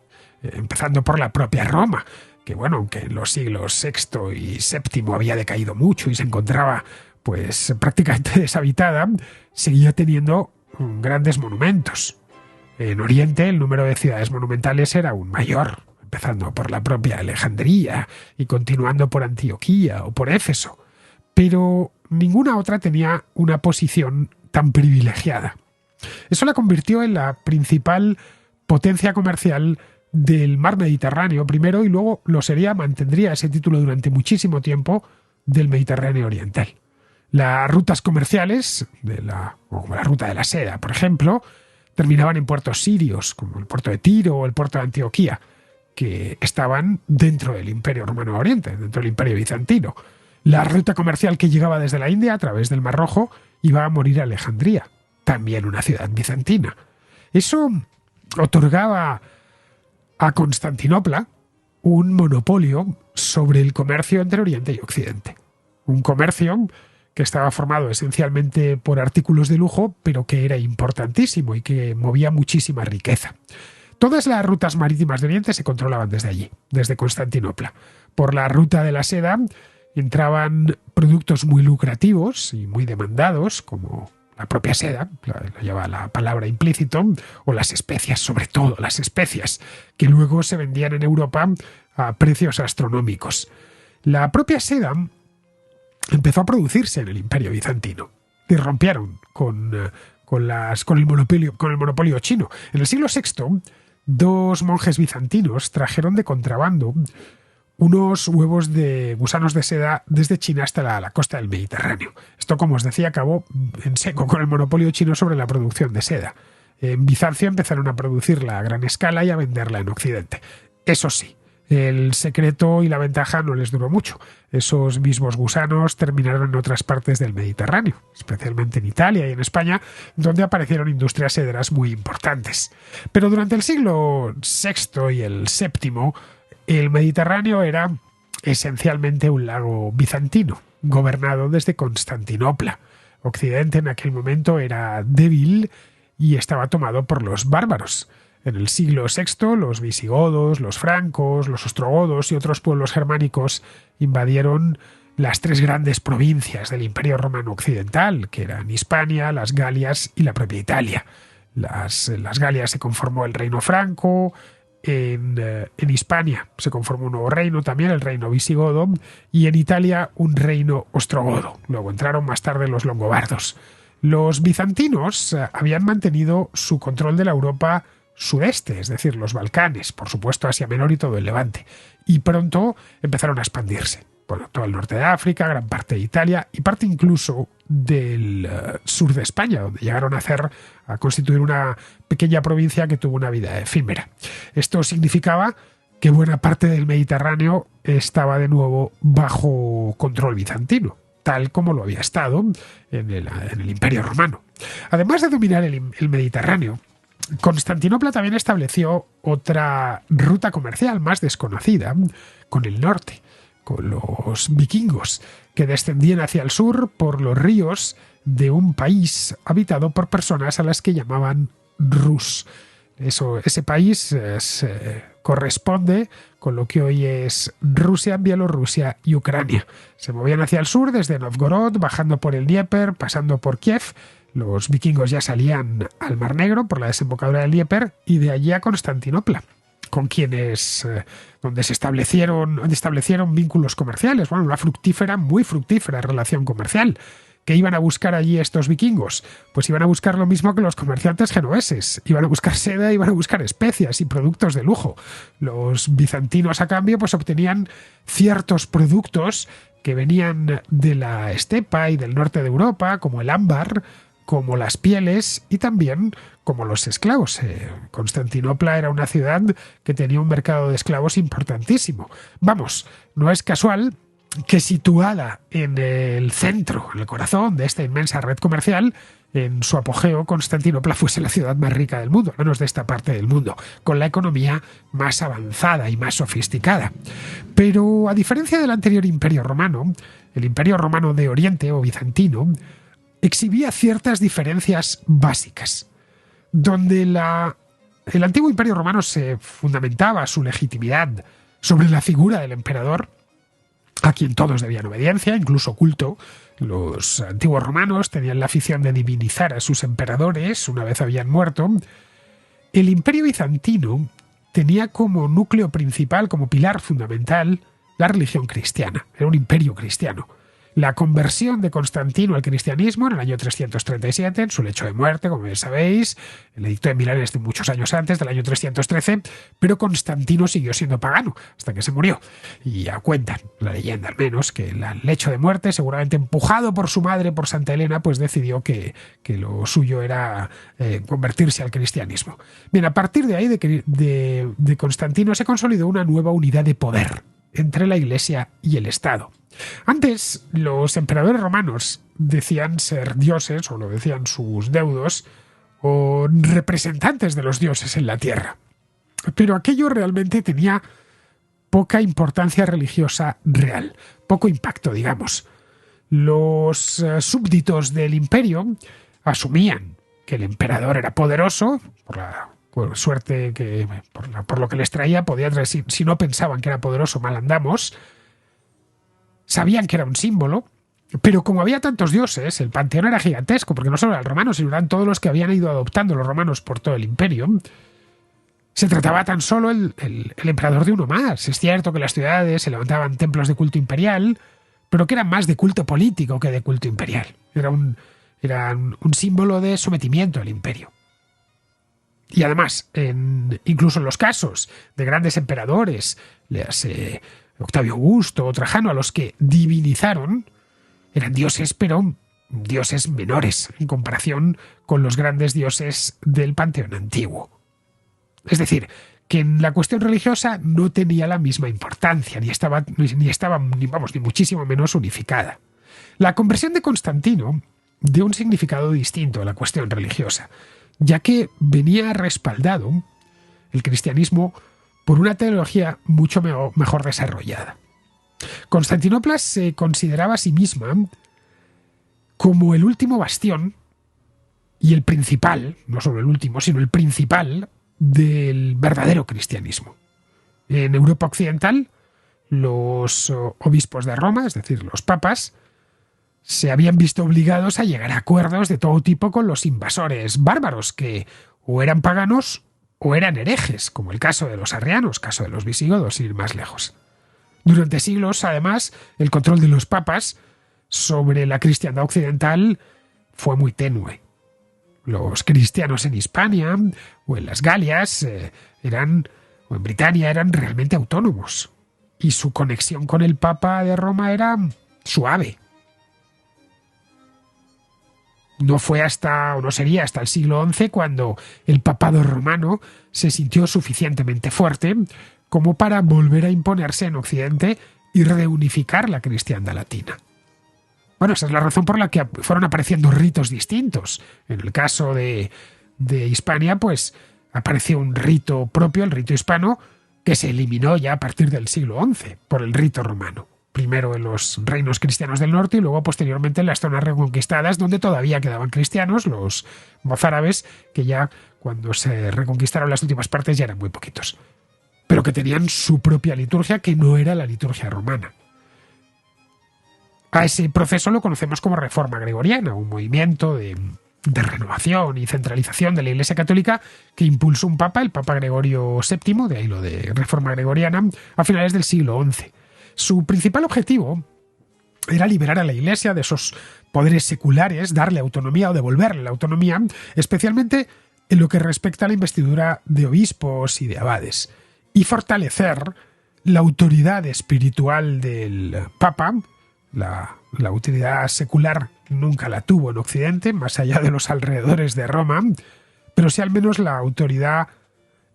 empezando por la propia Roma, que bueno, aunque en los siglos VI y VII había decaído mucho y se encontraba pues prácticamente deshabitada, seguía teniendo grandes monumentos. En Oriente el número de ciudades monumentales era aún mayor, empezando por la propia Alejandría y continuando por Antioquía o por Éfeso, pero ninguna otra tenía una posición tan privilegiada. Eso la convirtió en la principal potencia comercial del mar Mediterráneo primero y luego mantendría ese título durante muchísimo tiempo del Mediterráneo oriental. Las rutas comerciales, como la ruta de la seda, por ejemplo, terminaban en puertos sirios, como el puerto de Tiro o el puerto de Antioquía, que estaban dentro del Imperio Romano Oriente, dentro del Imperio Bizantino. La ruta comercial que llegaba desde la India a través del Mar Rojo iba a morir a Alejandría, también una ciudad bizantina. Eso otorgaba a Constantinopla un monopolio sobre el comercio entre Oriente y Occidente. Un comercio que estaba formado esencialmente por artículos de lujo, pero que era importantísimo y que movía muchísima riqueza. Todas las rutas marítimas de Oriente se controlaban desde allí, desde Constantinopla. Por la ruta de la seda, entraban productos muy lucrativos y muy demandados, como la propia seda, la lleva la palabra implícito, o las especias, sobre todo las especias, que luego se vendían en Europa a precios astronómicos. La propia seda empezó a producirse en el Imperio Bizantino y rompieron con el monopolio chino. En el siglo VI, dos monjes bizantinos trajeron de contrabando unos huevos de gusanos de seda desde China hasta la costa del Mediterráneo. Esto, como os decía, acabó en seco con el monopolio chino sobre la producción de seda. En Bizancio empezaron a producirla a gran escala y a venderla en Occidente. Eso sí, el secreto y la ventaja no les duró mucho. Esos mismos gusanos terminaron en otras partes del Mediterráneo, especialmente en Italia y en España, donde aparecieron industrias sederas muy importantes. Pero durante el siglo VI y el VII, el Mediterráneo era esencialmente un lago bizantino, gobernado desde Constantinopla. Occidente en aquel momento era débil y estaba tomado por los bárbaros. En el siglo VI, los visigodos, los francos, los ostrogodos y otros pueblos germánicos invadieron las tres grandes provincias del Imperio Romano Occidental, que eran Hispania, las Galias y la propia Italia. Las Galias se conformó el reino franco. En Hispania se conformó un nuevo reino también, el reino visigodo, y en Italia un reino ostrogodo. Luego entraron más tarde los longobardos. Los bizantinos habían mantenido su control de la Europa sudeste, es decir, los Balcanes, por supuesto Asia Menor y todo el Levante, y pronto empezaron a expandirse. Bueno, todo el norte de África, gran parte de Italia y parte incluso del sur de España, donde llegaron a constituir una pequeña provincia que tuvo una vida efímera. Esto significaba que buena parte del Mediterráneo estaba de nuevo bajo control bizantino, tal como lo había estado en el Imperio Romano. Además de dominar el Mediterráneo, Constantinopla también estableció otra ruta comercial más desconocida con el norte, con los vikingos, que descendían hacia el sur por los ríos de un país habitado por personas a las que llamaban Rus. Ese país corresponde con lo que hoy es Rusia, Bielorrusia y Ucrania. Se movían hacia el sur desde Novgorod, bajando por el Dnieper, pasando por Kiev. Los vikingos ya salían al Mar Negro por la desembocadura del Dnieper y de allí a Constantinopla, con quienes donde establecieron vínculos comerciales, bueno, una muy fructífera relación comercial. ¿Qué iban a buscar allí estos vikingos? Pues iban a buscar lo mismo que los comerciantes genoveses. Iban a buscar seda, iban a buscar especias y productos de lujo. Los bizantinos, a cambio, pues obtenían ciertos productos que venían de la estepa y del norte de Europa, como el ámbar, como las pieles y también como los esclavos. Constantinopla era una ciudad que tenía un mercado de esclavos importantísimo. Vamos, no es casual que situada en el centro, en el corazón de esta inmensa red comercial, en su apogeo, Constantinopla fuese la ciudad más rica del mundo, al menos de esta parte del mundo, con la economía más avanzada y más sofisticada. Pero a diferencia del anterior Imperio Romano, el Imperio Romano de Oriente o bizantino exhibía ciertas diferencias básicas, donde el antiguo Imperio Romano se fundamentaba su legitimidad sobre la figura del emperador, a quien todos debían obediencia, incluso culto. Los antiguos romanos tenían la afición de divinizar a sus emperadores una vez habían muerto. El Imperio bizantino tenía como núcleo principal, como pilar fundamental, la religión cristiana. Era un imperio cristiano. La conversión de Constantino al cristianismo en el año 337, en su lecho de muerte, como bien sabéis, el edicto de Milán es de muchos años antes, del año 313, pero Constantino siguió siendo pagano hasta que se murió. Y ya cuentan, la leyenda al menos, que el lecho de muerte, seguramente empujado por su madre, por Santa Elena, pues decidió que lo suyo era convertirse al cristianismo. Bien, a partir de ahí, de Constantino, se consolidó una nueva unidad de poder entre la Iglesia y el Estado. Antes, los emperadores romanos decían ser dioses, o lo decían sus deudos, o representantes de los dioses en la tierra. Pero aquello realmente tenía poca importancia religiosa real, poco impacto, digamos. Los súbditos del imperio asumían que el emperador era poderoso, por suerte que por lo que les traía, podía traer, si no pensaban que era poderoso, mal andamos. Sabían que era un símbolo, pero como había tantos dioses, el panteón era gigantesco, porque no solo eran romanos, sino eran todos los que habían ido adoptando los romanos por todo el imperio. Se trataba tan solo el emperador de uno más. Es cierto que en las ciudades se levantaban templos de culto imperial, pero que eran más de culto político que de culto imperial. Eran un símbolo de sometimiento al imperio. Y además, incluso en los casos de grandes emperadores, léase Octavio Augusto o Trajano, a los que divinizaron, eran dioses, pero dioses menores en comparación con los grandes dioses del panteón antiguo. Es decir, que en la cuestión religiosa no tenía la misma importancia, ni muchísimo menos unificada. La conversión de Constantino dio un significado distinto a la cuestión religiosa, ya que venía respaldado el cristianismo por una teología mucho mejor desarrollada. Constantinopla se consideraba a sí misma como el último bastión y el principal, no solo el último, sino el principal del verdadero cristianismo. En Europa occidental, los obispos de Roma, es decir, los papas, se habían visto obligados a llegar a acuerdos de todo tipo con los invasores bárbaros, que o eran paganos o eran herejes, como el caso de los arrianos, caso de los visigodos, sin ir más lejos. Durante siglos, además, el control de los papas sobre la cristiandad occidental fue muy tenue. Los cristianos en Hispania o en las Galias o en Britania eran realmente autónomos, y su conexión con el Papa de Roma era suave. No sería hasta el siglo XI cuando el papado romano se sintió suficientemente fuerte como para volver a imponerse en Occidente y reunificar la cristiandad latina. Bueno, esa es la razón por la que fueron apareciendo ritos distintos. En el caso de Hispania, pues apareció un rito propio, el rito hispano, que se eliminó ya a partir del siglo XI por el rito romano. Primero en los reinos cristianos del norte y luego posteriormente en las zonas reconquistadas, donde todavía quedaban cristianos, los mozárabes, que ya cuando se reconquistaron las últimas partes ya eran muy poquitos, pero que tenían su propia liturgia, que no era la liturgia romana. A ese proceso lo conocemos como Reforma Gregoriana, un movimiento de renovación y centralización de la Iglesia Católica que impulsó un papa, el Papa Gregorio VII, de ahí lo de Reforma Gregoriana, a finales del siglo XI. Su principal objetivo era liberar a la Iglesia de esos poderes seculares, darle autonomía o devolverle la autonomía, especialmente en lo que respecta a la investidura de obispos y de abades, y fortalecer la autoridad espiritual del Papa. La autoridad secular nunca la tuvo en Occidente, más allá de los alrededores de Roma, pero sí al menos la autoridad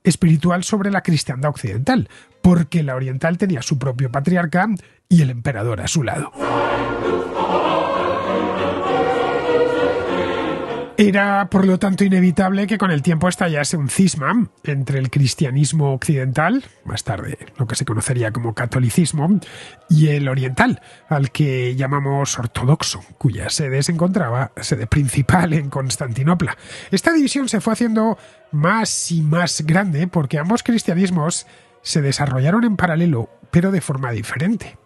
espiritual sobre la cristiandad occidental, porque la oriental tenía su propio patriarca y el emperador a su lado. Era, por lo tanto, inevitable que con el tiempo estallase un cisma entre el cristianismo occidental, más tarde lo que se conocería como catolicismo, y el oriental, al que llamamos ortodoxo, cuya sede principal en Constantinopla. Esta división se fue haciendo más y más grande porque ambos cristianismos se desarrollaron en paralelo, pero de forma diferente.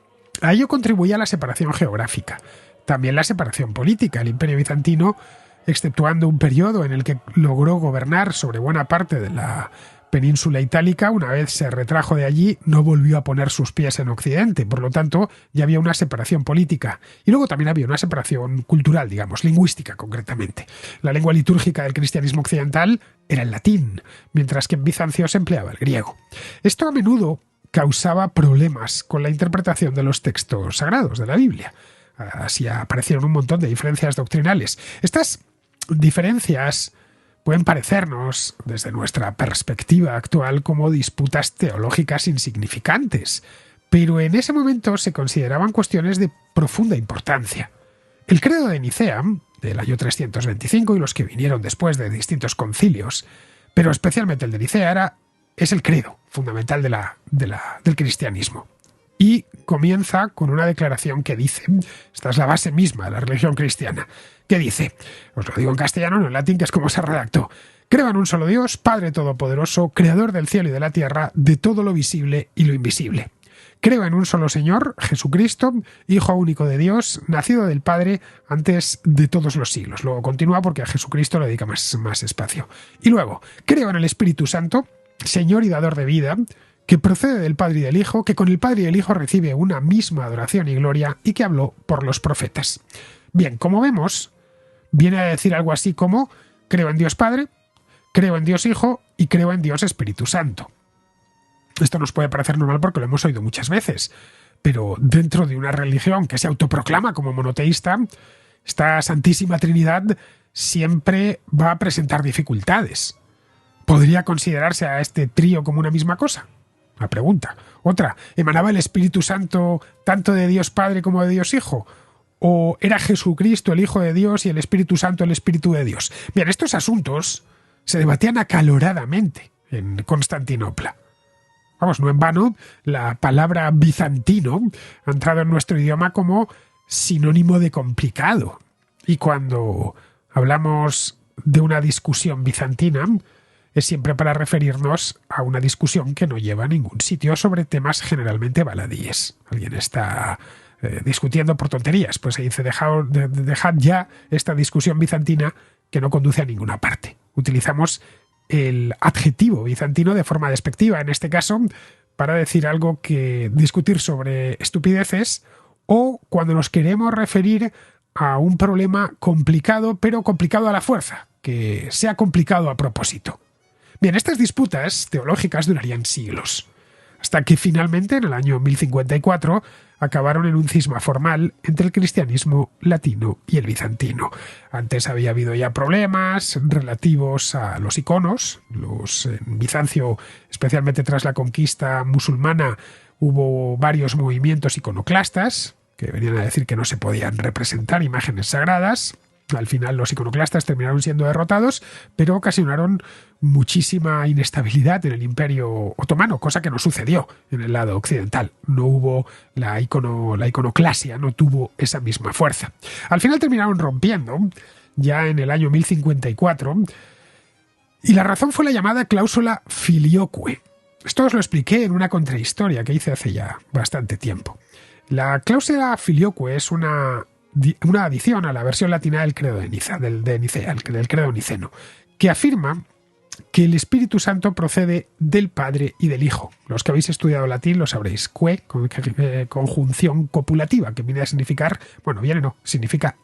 A ello contribuía la separación geográfica, también la separación política. El Imperio bizantino, exceptuando un periodo en el que logró gobernar sobre buena parte de la península itálica, una vez se retrajo de allí, no volvió a poner sus pies en Occidente. Por lo tanto, ya había una separación política. Y luego también había una separación cultural, lingüística concretamente. La lengua litúrgica del cristianismo occidental era el latín, mientras que en Bizancio se empleaba el griego. Esto a menudo causaba problemas con la interpretación de los textos sagrados de la Biblia. Así aparecieron un montón de diferencias doctrinales. Estas diferencias pueden parecernos, desde nuestra perspectiva actual, como disputas teológicas insignificantes, pero en ese momento se consideraban cuestiones de profunda importancia. El credo de Nicea, del año 325, y los que vinieron después de distintos concilios, pero especialmente el de Nicea, es el credo fundamental del cristianismo. Y comienza con una declaración que dice, esta es la base misma de la religión cristiana, que dice, os lo digo en castellano, no en latín, que es como se redactó: creo en un solo Dios, Padre Todopoderoso, Creador del cielo y de la tierra, de todo lo visible y lo invisible, Creo en un solo Señor, Jesucristo, Hijo único de Dios, nacido del Padre antes de todos los siglos. Luego continúa porque a Jesucristo le dedica más espacio. Y luego, creo en el Espíritu Santo, Señor y dador de vida, que procede del Padre y del Hijo, que con el Padre y el Hijo recibe una misma adoración y gloria y que habló por los profetas. Bien, como vemos, viene a decir algo así como: creo en Dios Padre, creo en Dios Hijo y creo en Dios Espíritu Santo. Esto nos puede parecer normal porque lo hemos oído muchas veces, pero dentro de una religión que se autoproclama como monoteísta, esta Santísima Trinidad siempre va a presentar dificultades. ¿Podría considerarse a este trío como una misma cosa? Una pregunta. Otra, ¿emanaba el Espíritu Santo tanto de Dios Padre como de Dios Hijo? ¿O era Jesucristo el Hijo de Dios y el Espíritu Santo el Espíritu de Dios? Bien, estos asuntos se debatían acaloradamente en Constantinopla. Vamos, no en vano, la palabra bizantino ha entrado en nuestro idioma como sinónimo de complicado. Y cuando hablamos de una discusión bizantina, es siempre para referirnos a una discusión que no lleva a ningún sitio sobre temas generalmente baladíes. Alguien está discutiendo por tonterías, pues se dice: dejad ya esta discusión bizantina que no conduce a ninguna parte. Utilizamos el adjetivo bizantino de forma despectiva, en este caso, para decir algo que discutir sobre estupideces, o cuando nos queremos referir a un problema complicado, pero complicado a la fuerza, que sea complicado a propósito. Bien, estas disputas teológicas durarían siglos, hasta que finalmente, en el año 1054, acabaron en un cisma formal entre el cristianismo latino y el bizantino. Antes había habido ya problemas relativos a los iconos. En Bizancio, especialmente tras la conquista musulmana, hubo varios movimientos iconoclastas que venían a decir que no se podían representar imágenes sagradas. Al final los iconoclastas terminaron siendo derrotados, pero ocasionaron muchísima inestabilidad en el Imperio Otomano, cosa que no sucedió en el lado occidental. No hubo la iconoclasia, no tuvo esa misma fuerza. Al final terminaron rompiendo, ya en el año 1054, y la razón fue la llamada cláusula filioque. Esto os lo expliqué en una contrahistoria que hice hace ya bastante tiempo. La cláusula filioque es una adición a la versión latina del credo de Nicea, del credo niceno, que afirma que el Espíritu Santo procede del Padre y del Hijo. Los que habéis estudiado latín lo sabréis. Que, conjunción copulativa, que viene a significar, significa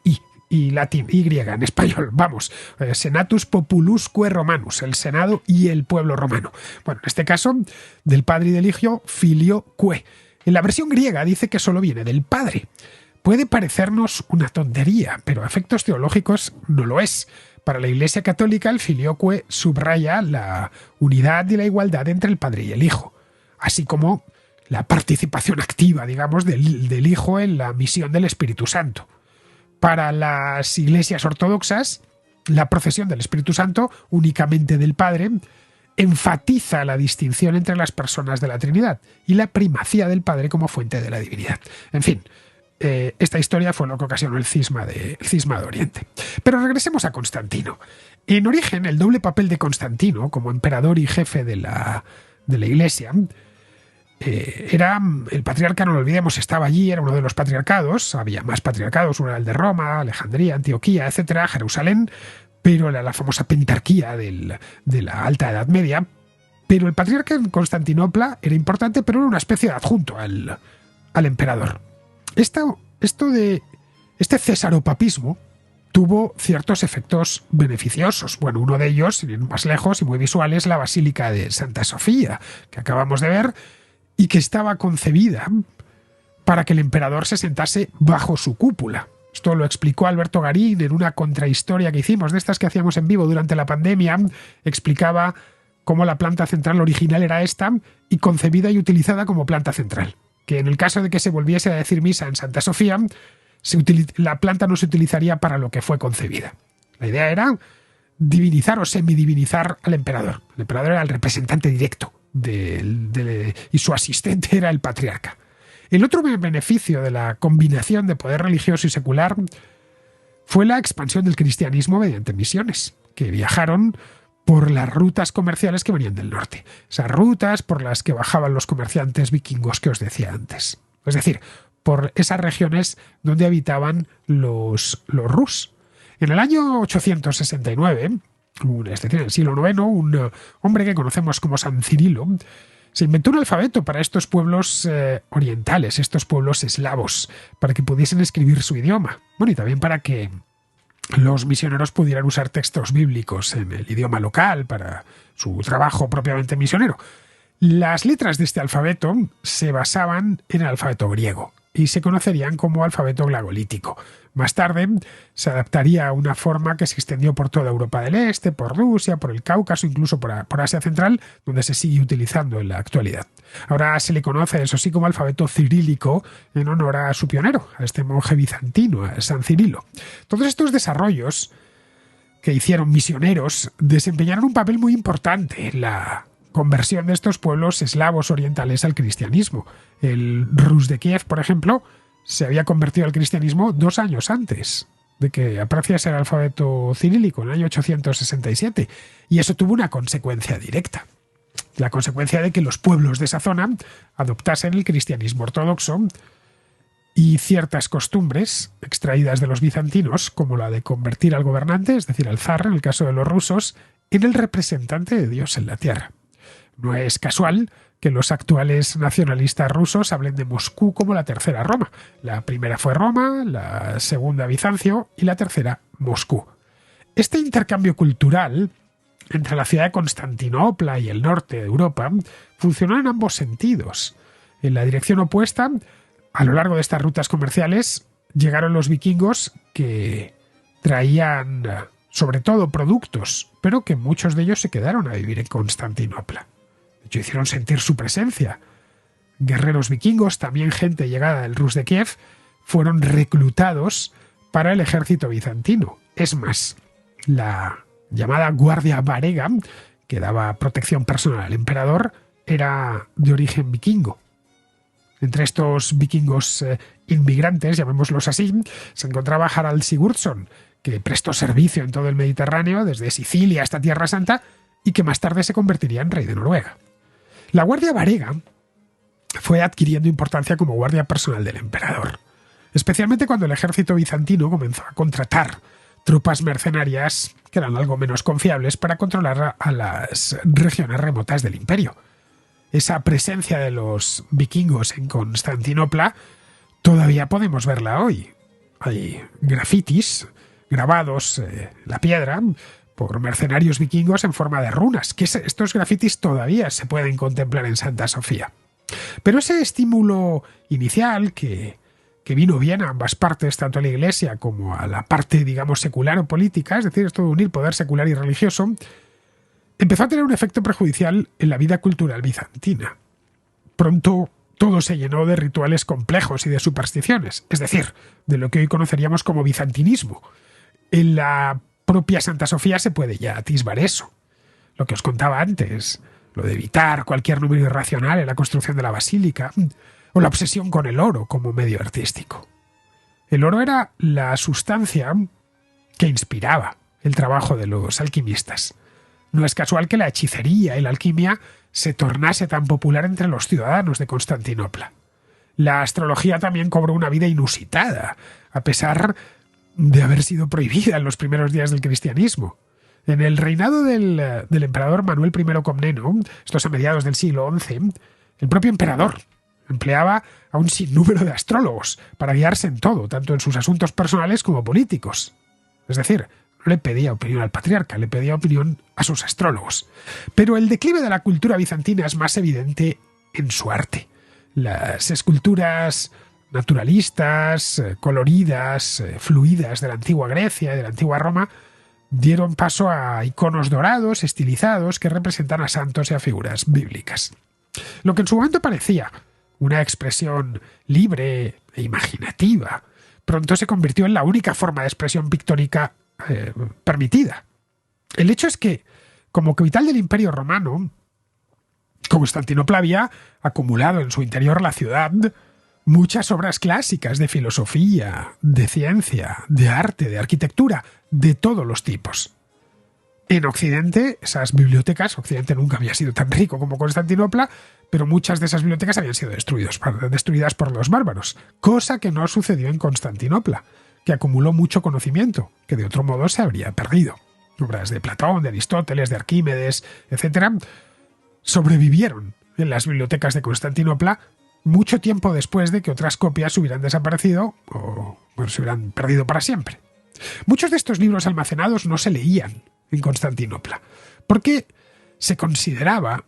y latín, y griega, en español, vamos, senatus populusque romanus, el Senado y el pueblo romano. Bueno, en este caso, del Padre y del Hijo, filioque. En la versión griega dice que solo viene del Padre. Puede parecernos una tontería, pero a efectos teológicos no lo es. Para la Iglesia Católica, el filioque subraya la unidad y la igualdad entre el Padre y el Hijo, así como la participación activa, digamos, del Hijo en la misión del Espíritu Santo. Para las iglesias ortodoxas, la procesión del Espíritu Santo, únicamente del Padre, enfatiza la distinción entre las personas de la Trinidad y la primacía del Padre como fuente de la divinidad. En fin, esta historia fue lo que ocasionó el cisma de Oriente. Pero regresemos a Constantino. En origen, el doble papel de Constantino, como emperador y jefe de la Iglesia, era el patriarca, no lo olvidemos, estaba allí, era uno de los patriarcados. Había más patriarcados, uno era el de Roma, Alejandría, Antioquía, etcétera, Jerusalén, pero era la famosa pentarquía de la Alta Edad Media. Pero el patriarca en Constantinopla era importante, pero era una especie de adjunto al emperador. Este cesaropapismo tuvo ciertos efectos beneficiosos. Bueno, uno de ellos, sin ir más lejos y muy visual, es la Basílica de Santa Sofía, que acabamos de ver, y que estaba concebida para que el emperador se sentase bajo su cúpula. Esto lo explicó Alberto Garín en una contrahistoria que hicimos, de estas que hacíamos en vivo durante la pandemia. Explicaba cómo la planta central original era esta y concebida y utilizada como planta central. Que en el caso de que se volviese a decir misa en Santa Sofía, la planta no se utilizaría para lo que fue concebida. La idea era divinizar o semidivinizar al emperador. El emperador era el representante directo y su asistente era el patriarca. El otro beneficio de la combinación de poder religioso y secular fue la expansión del cristianismo mediante misiones, que viajaron por las rutas comerciales que venían del norte. Esas rutas por las que bajaban los comerciantes vikingos que os decía antes. Es decir, por esas regiones donde habitaban los rus. En el año 869, es decir, en el siglo IX, un hombre que conocemos como San Cirilo se inventó un alfabeto para estos pueblos orientales, estos pueblos eslavos, para que pudiesen escribir su idioma. Bueno, y también para que los misioneros pudieran usar textos bíblicos en el idioma local para su trabajo propiamente misionero. Las letras de este alfabeto se basaban en el alfabeto griego y se conocerían como alfabeto glagolítico. Más tarde se adaptaría a una forma que se extendió por toda Europa del Este, por Rusia, por el Cáucaso, incluso por Asia Central, donde se sigue utilizando en la actualidad. Ahora se le conoce, eso sí, como alfabeto cirílico en honor a su pionero, a este monje bizantino, a San Cirilo. Todos estos desarrollos que hicieron misioneros desempeñaron un papel muy importante en la conversión de estos pueblos eslavos orientales al cristianismo. El Rus de Kiev, por ejemplo, se había convertido al cristianismo 2 años antes de que apreciase el alfabeto cirílico, en el año 867. Y eso tuvo una consecuencia directa. La consecuencia de que los pueblos de esa zona adoptasen el cristianismo ortodoxo y ciertas costumbres extraídas de los bizantinos, como la de convertir al gobernante, es decir, al zar, en el caso de los rusos, en el representante de Dios en la tierra. No es casual que los actuales nacionalistas rusos hablen de Moscú como la tercera Roma. La primera fue Roma, la segunda Bizancio y la tercera Moscú. Este intercambio cultural entre la ciudad de Constantinopla y el norte de Europa funcionó en ambos sentidos. En la dirección opuesta, a lo largo de estas rutas comerciales, llegaron los vikingos que traían sobre todo productos, pero que muchos de ellos se quedaron a vivir en Constantinopla. De hecho, hicieron sentir su presencia. Guerreros vikingos, también gente llegada del Rus de Kiev, fueron reclutados para el ejército bizantino. Es más, la llamada Guardia Varega, que daba protección personal al emperador, era de origen vikingo. Entre estos vikingos inmigrantes, llamémoslos así, se encontraba Harald Sigurdsson, que prestó servicio en todo el Mediterráneo, desde Sicilia hasta Tierra Santa, y que más tarde se convertiría en rey de Noruega. La Guardia Varega fue adquiriendo importancia como guardia personal del emperador, especialmente cuando el ejército bizantino comenzó a contratar tropas mercenarias que eran algo menos confiables para controlar a las regiones remotas del imperio. Esa presencia de los vikingos en Constantinopla todavía podemos verla hoy. Hay grafitis grabados en la piedra por mercenarios vikingos en forma de runas, que estos grafitis todavía se pueden contemplar en Santa Sofía. Pero ese estímulo inicial que vino bien a ambas partes, tanto a la Iglesia como a la parte, digamos, secular o política, es decir, esto de unir poder secular y religioso, empezó a tener un efecto perjudicial en la vida cultural bizantina. Pronto todo se llenó de rituales complejos y de supersticiones, es decir, de lo que hoy conoceríamos como bizantinismo. En la propia Santa Sofía se puede ya atisbar eso. Lo que os contaba antes, lo de evitar cualquier número irracional en la construcción de la basílica, o la obsesión con el oro como medio artístico. El oro era la sustancia que inspiraba el trabajo de los alquimistas. No es casual que la hechicería y la alquimia se tornase tan popular entre los ciudadanos de Constantinopla. La astrología también cobró una vida inusitada, a pesar de haber sido prohibida en los primeros días del cristianismo. En el reinado del emperador Manuel I Comneno, esto es a mediados del siglo XI, el propio emperador empleaba a un sinnúmero de astrólogos para guiarse en todo, tanto en sus asuntos personales como políticos. Es decir, no le pedía opinión al patriarca, le pedía opinión a sus astrólogos. Pero el declive de la cultura bizantina es más evidente en su arte. Las esculturas naturalistas, coloridas, fluidas de la antigua Grecia y de la antigua Roma dieron paso a iconos dorados, estilizados, que representan a santos y a figuras bíblicas. Lo que en su momento parecía una expresión libre e imaginativa, pronto se convirtió en la única forma de expresión pictórica permitida. El hecho es que, como capital del Imperio Romano, Constantinopla había acumulado en su interior la ciudad muchas obras clásicas de filosofía, de ciencia, de arte, de arquitectura, de todos los tipos. En Occidente, esas bibliotecas, Occidente nunca había sido tan rico como Constantinopla, pero muchas de esas bibliotecas habían sido destruidas por los bárbaros, cosa que no sucedió en Constantinopla, que acumuló mucho conocimiento, que de otro modo se habría perdido. Obras de Platón, de Aristóteles, de Arquímedes, etc., sobrevivieron en las bibliotecas de Constantinopla mucho tiempo después de que otras copias hubieran desaparecido o se hubieran perdido para siempre. Muchos de estos libros almacenados no se leían en Constantinopla, porque se consideraba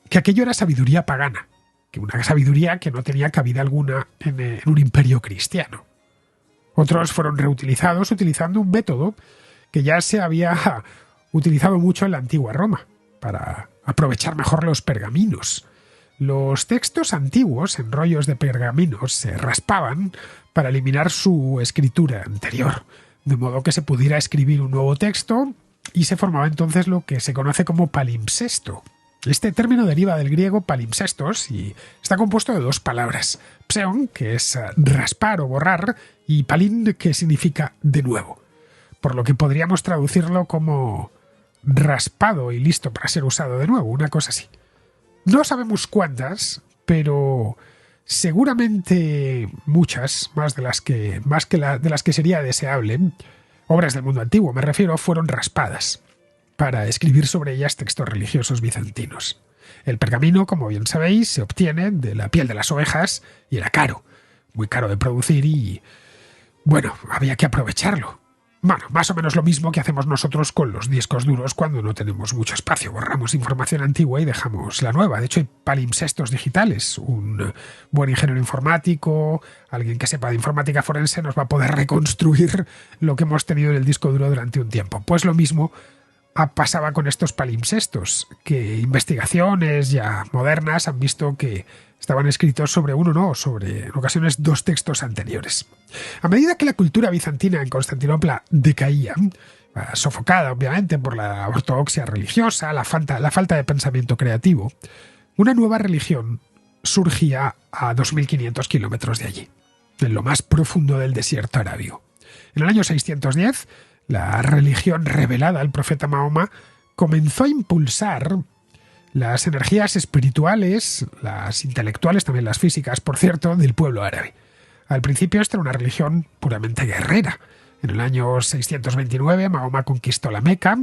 que aquello era sabiduría pagana, que una sabiduría que no tenía cabida alguna en un imperio cristiano. Otros fueron reutilizados utilizando un método que ya se había utilizado mucho en la antigua Roma, para aprovechar mejor los pergaminos. Los textos antiguos en rollos de pergaminos se raspaban para eliminar su escritura anterior, de modo que se pudiera escribir un nuevo texto y se formaba entonces lo que se conoce como palimpsesto. Este término deriva del griego palimpsestos y está compuesto de dos palabras: pseon, que es raspar o borrar, y palin, que significa de nuevo, por lo que podríamos traducirlo como raspado y listo para ser usado de nuevo, una cosa así. No sabemos cuántas, pero seguramente muchas, más de las que sería deseable, obras del mundo antiguo, me refiero, fueron raspadas para escribir sobre ellas textos religiosos bizantinos. El pergamino, como bien sabéis, se obtiene de la piel de las ovejas y era caro, muy caro de producir y, bueno, había que aprovecharlo. Bueno, más o menos lo mismo que hacemos nosotros con los discos duros cuando no tenemos mucho espacio. Borramos información antigua y dejamos la nueva. De hecho, hay palimpsestos digitales. Un buen ingeniero informático, alguien que sepa de informática forense, nos va a poder reconstruir lo que hemos tenido en el disco duro durante un tiempo. Pues lo mismo pasaba con estos palimpsestos, que investigaciones ya modernas han visto que estaban escritos sobre sobre en ocasiones dos textos anteriores. A medida que la cultura bizantina en Constantinopla decaía, sofocada obviamente por la ortodoxia religiosa, la falta de pensamiento creativo, una nueva religión surgía a 2.500 kilómetros de allí, en lo más profundo del desierto arábigo. En el año 610, la religión revelada al profeta Mahoma comenzó a impulsar las energías espirituales, las intelectuales, también las físicas, por cierto, del pueblo árabe. Al principio esta era una religión puramente guerrera. En el año 629 Mahoma conquistó la Meca.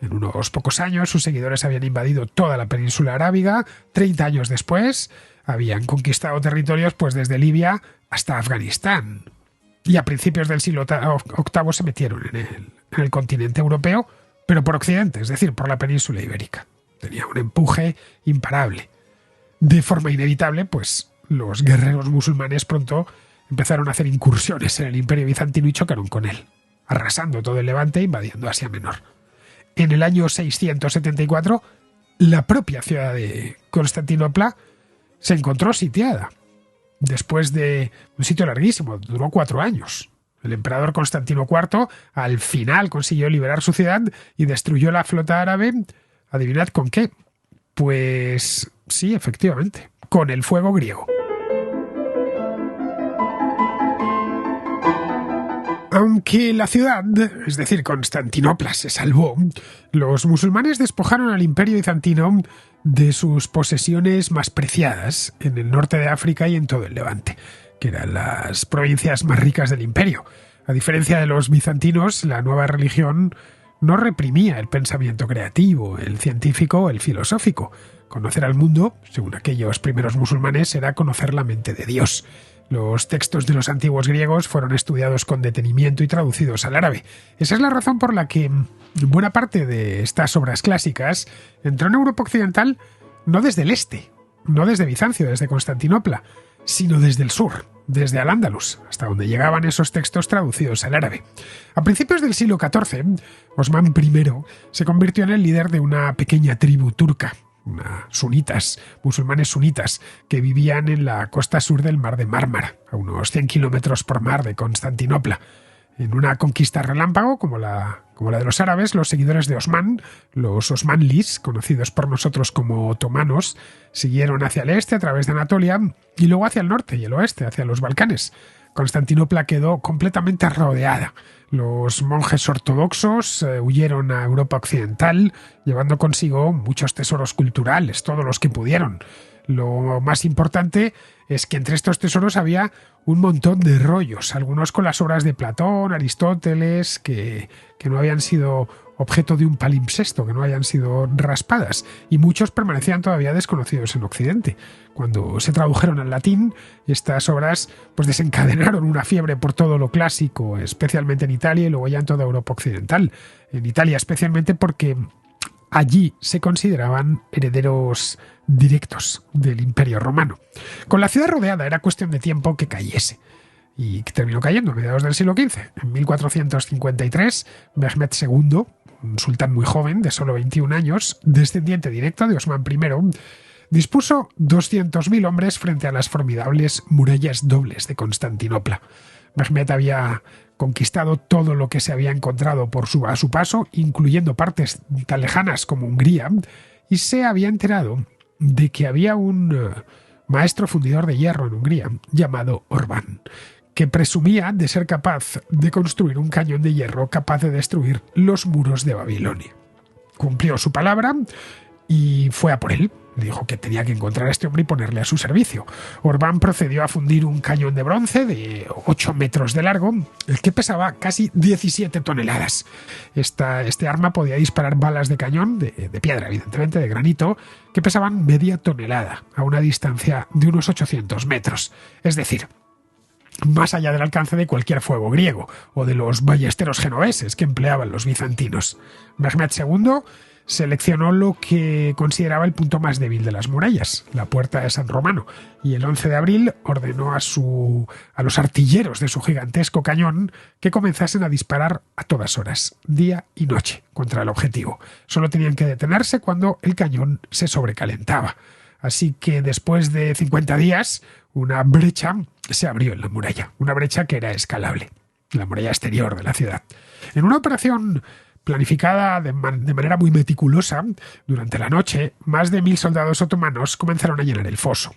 En unos pocos años sus seguidores habían invadido toda la península arábiga. 30 años después habían conquistado territorios pues desde Libia hasta Afganistán. Y a principios del siglo VIII se metieron en el continente europeo, pero por occidente, es decir, por la península ibérica. Tenía un empuje imparable. De forma inevitable, pues los guerreros musulmanes pronto empezaron a hacer incursiones en el imperio bizantino y chocaron con él, arrasando todo el Levante e invadiendo Asia Menor. En el año 674, la propia ciudad de Constantinopla se encontró sitiada. Después de un sitio larguísimo, duró 4 años. El emperador Constantino IV al final consiguió liberar su ciudad y destruyó la flota árabe. ¿Adivinad con qué? Pues sí, efectivamente, con el fuego griego. Aunque la ciudad, es decir, Constantinopla, se salvó, los musulmanes despojaron al imperio bizantino de sus posesiones más preciadas en el norte de África y en todo el Levante, que eran las provincias más ricas del imperio. A diferencia de los bizantinos, la nueva religión no reprimía el pensamiento creativo, el científico o el filosófico. Conocer al mundo, según aquellos primeros musulmanes, era conocer la mente de Dios. Los textos de los antiguos griegos fueron estudiados con detenimiento y traducidos al árabe. Esa es la razón por la que buena parte de estas obras clásicas entró en Europa occidental no desde el este, no desde Bizancio, desde Constantinopla, sino desde el sur, desde Al-Ándalus, hasta donde llegaban esos textos traducidos al árabe. A principios del siglo XIV, Osman I se convirtió en el líder de una pequeña tribu turca, musulmanes sunitas, que vivían en la costa sur del mar de Mármara, a unos 100 kilómetros por mar de Constantinopla. En una conquista relámpago, como la de los árabes, los seguidores de Osman, los osmanlis, conocidos por nosotros como otomanos, siguieron hacia el este a través de Anatolia y luego hacia el norte y el oeste, hacia los Balcanes. Constantinopla quedó completamente rodeada. Los monjes ortodoxos huyeron a Europa occidental, llevando consigo muchos tesoros culturales, todos los que pudieron. Lo más importante es que entre estos tesoros había un montón de rollos, algunos con las obras de Platón, Aristóteles, que no habían sido objeto de un palimpsesto, que no hayan sido raspadas, y muchos permanecían todavía desconocidos en Occidente. Cuando se tradujeron al latín, estas obras pues desencadenaron una fiebre por todo lo clásico, especialmente en Italia y luego ya en toda Europa occidental. En Italia especialmente porque allí se consideraban herederos directos del Imperio Romano. Con la ciudad rodeada era cuestión de tiempo que cayese. Y que terminó cayendo a mediados del siglo XV. En 1453, Mehmed II, un sultán muy joven, de solo 21 años, descendiente directo de Osman I, dispuso 200.000 hombres frente a las formidables murallas dobles de Constantinopla. Mehmed había conquistado todo lo que se había encontrado a su paso, incluyendo partes tan lejanas como Hungría, y se había enterado de que había un maestro fundidor de hierro en Hungría llamado Orbán, que presumía de ser capaz de construir un cañón de hierro capaz de destruir los muros de Babilonia. Cumplió su palabra y fue a por él. Dijo que tenía que encontrar a este hombre y ponerle a su servicio. Orbán procedió a fundir un cañón de bronce de 8 metros de largo, el que pesaba casi 17 toneladas. Este arma podía disparar balas de cañón, de piedra evidentemente, de granito, que pesaban media tonelada, a una distancia de unos 800 metros. Es decir, más allá del alcance de cualquier fuego griego o de los ballesteros genoveses que empleaban los bizantinos. Mehmed II seleccionó lo que consideraba el punto más débil de las murallas, la puerta de San Romano, y el 11 de abril ordenó a los artilleros de su gigantesco cañón que comenzasen a disparar a todas horas, día y noche, contra el objetivo. Solo tenían que detenerse cuando el cañón se sobrecalentaba. Así que después de 50 días, una brecha se abrió en la muralla, una brecha que era escalable, la muralla exterior de la ciudad. En una operación planificada de manera muy meticulosa, durante la noche, más de 1.000 soldados otomanos comenzaron a llenar el foso.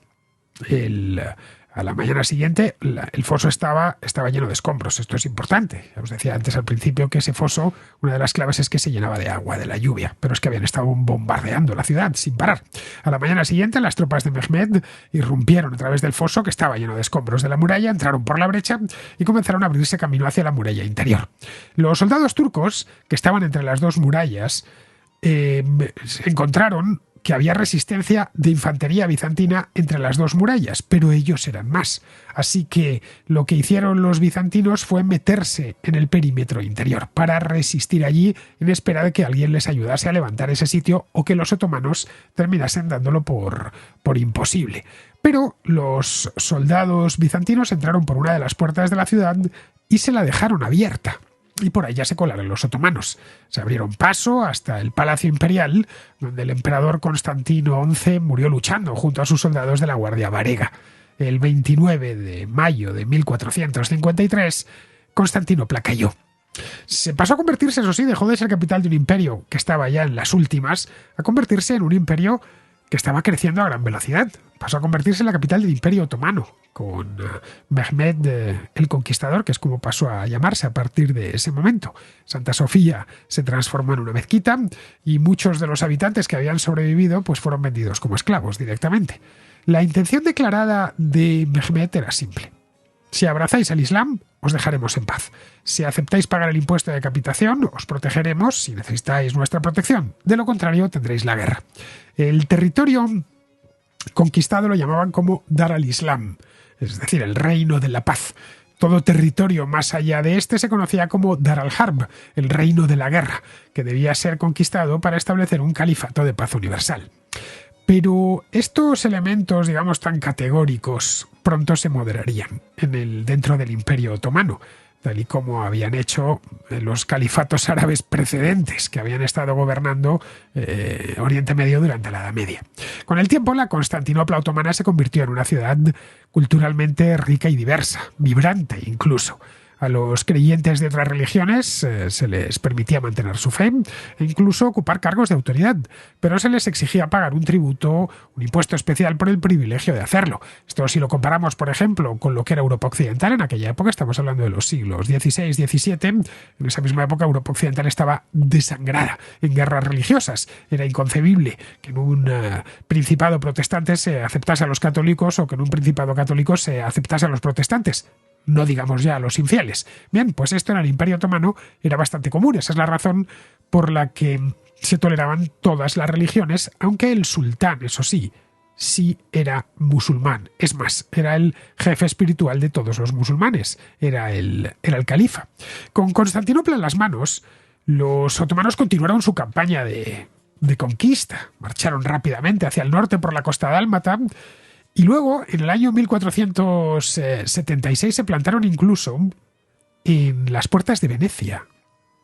A la mañana siguiente, el foso estaba lleno de escombros. Esto es importante. Ya os decía antes al principio que ese foso, una de las claves es que se llenaba de agua, de la lluvia, pero es que habían estado bombardeando la ciudad sin parar. A la mañana siguiente, las tropas de Mehmed irrumpieron a través del foso, que estaba lleno de escombros de la muralla, entraron por la brecha y comenzaron a abrirse camino hacia la muralla interior. Los soldados turcos, que estaban entre las dos murallas, encontraron que había resistencia de infantería bizantina entre las dos murallas, pero ellos eran más. Así que lo que hicieron los bizantinos fue meterse en el perímetro interior para resistir allí en espera de que alguien les ayudase a levantar ese sitio o que los otomanos terminasen dándolo por imposible. Pero los soldados bizantinos entraron por una de las puertas de la ciudad y se la dejaron abierta. Y por allá se colaron los otomanos. Se abrieron paso hasta el Palacio Imperial, donde el emperador Constantino XI murió luchando junto a sus soldados de la Guardia Varega. El 29 de mayo de 1453, Constantinopla cayó. Se pasó a convertirse, eso sí, dejó de ser capital de un imperio que estaba ya en las últimas, a convertirse en un imperio que estaba creciendo a gran velocidad. Pasó a convertirse en la capital del Imperio Otomano, con Mehmed el Conquistador, que es como pasó a llamarse a partir de ese momento. Santa Sofía se transformó en una mezquita y muchos de los habitantes que habían sobrevivido pues fueron vendidos como esclavos directamente. La intención declarada de Mehmed era simple. Si abrazáis el Islam, os dejaremos en paz. Si aceptáis pagar el impuesto de capitación, os protegeremos si necesitáis nuestra protección. De lo contrario, tendréis la guerra. El territorio conquistado lo llamaban como Dar al-Islam, es decir, el reino de la paz. Todo territorio más allá de este se conocía como Dar al-Harb, el reino de la guerra, que debía ser conquistado para establecer un califato de paz universal. Pero estos elementos, digamos, tan categóricos, pronto se moderarían dentro del Imperio Otomano, tal y como habían hecho los califatos árabes precedentes que habían estado gobernando Oriente Medio durante la Edad Media. Con el tiempo, la Constantinopla otomana se convirtió en una ciudad culturalmente rica y diversa, vibrante incluso. A los creyentes de otras religiones se les permitía mantener su fe e incluso ocupar cargos de autoridad, pero se les exigía pagar un tributo, un impuesto especial por el privilegio de hacerlo. Esto si lo comparamos, por ejemplo, con lo que era Europa Occidental en aquella época, estamos hablando de los siglos XVI, XVII, en esa misma época Europa Occidental estaba desangrada en guerras religiosas. Era inconcebible que en un principado protestante se aceptase a los católicos o que en un principado católico se aceptase a los protestantes. No digamos ya a los infieles. Bien, pues esto en el Imperio Otomano era bastante común. Esa es la razón por la que se toleraban todas las religiones, aunque el sultán, eso sí era musulmán. Es más, era el jefe espiritual de todos los musulmanes. Era el califa. Con Constantinopla en las manos, los otomanos continuaron su campaña de conquista. Marcharon rápidamente hacia el norte por la costa dálmata. Y luego, en el año 1476, se plantaron incluso en las puertas de Venecia.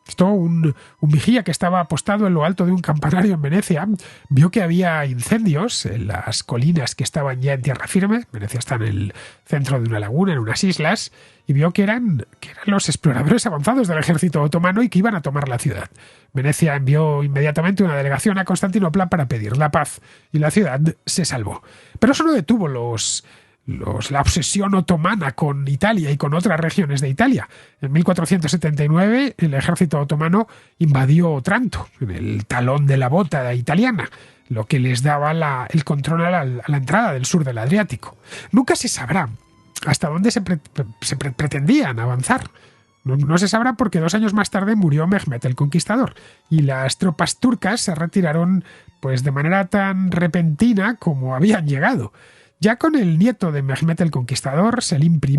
Esto, un vigía que estaba apostado en lo alto de un campanario en Venecia, vio que había incendios en las colinas que estaban ya en tierra firme. Venecia está en el centro de una laguna, en unas islas, y vio que eran los exploradores avanzados del ejército otomano y que iban a tomar la ciudad. Venecia envió inmediatamente una delegación a Constantinopla para pedir la paz, y la ciudad se salvó. Pero eso no detuvo la obsesión otomana con Italia y con otras regiones de Italia. En 1479 el ejército otomano invadió Otranto, en el talón de la bota italiana, lo que les daba el control a la entrada del sur del Adriático. Nunca se sabrá hasta dónde se pretendían avanzar. No se sabrá porque 2 años más tarde murió Mehmed el Conquistador y las tropas turcas se retiraron pues de manera tan repentina como habían llegado. Ya con el nieto de Mehmed el Conquistador, Selim I,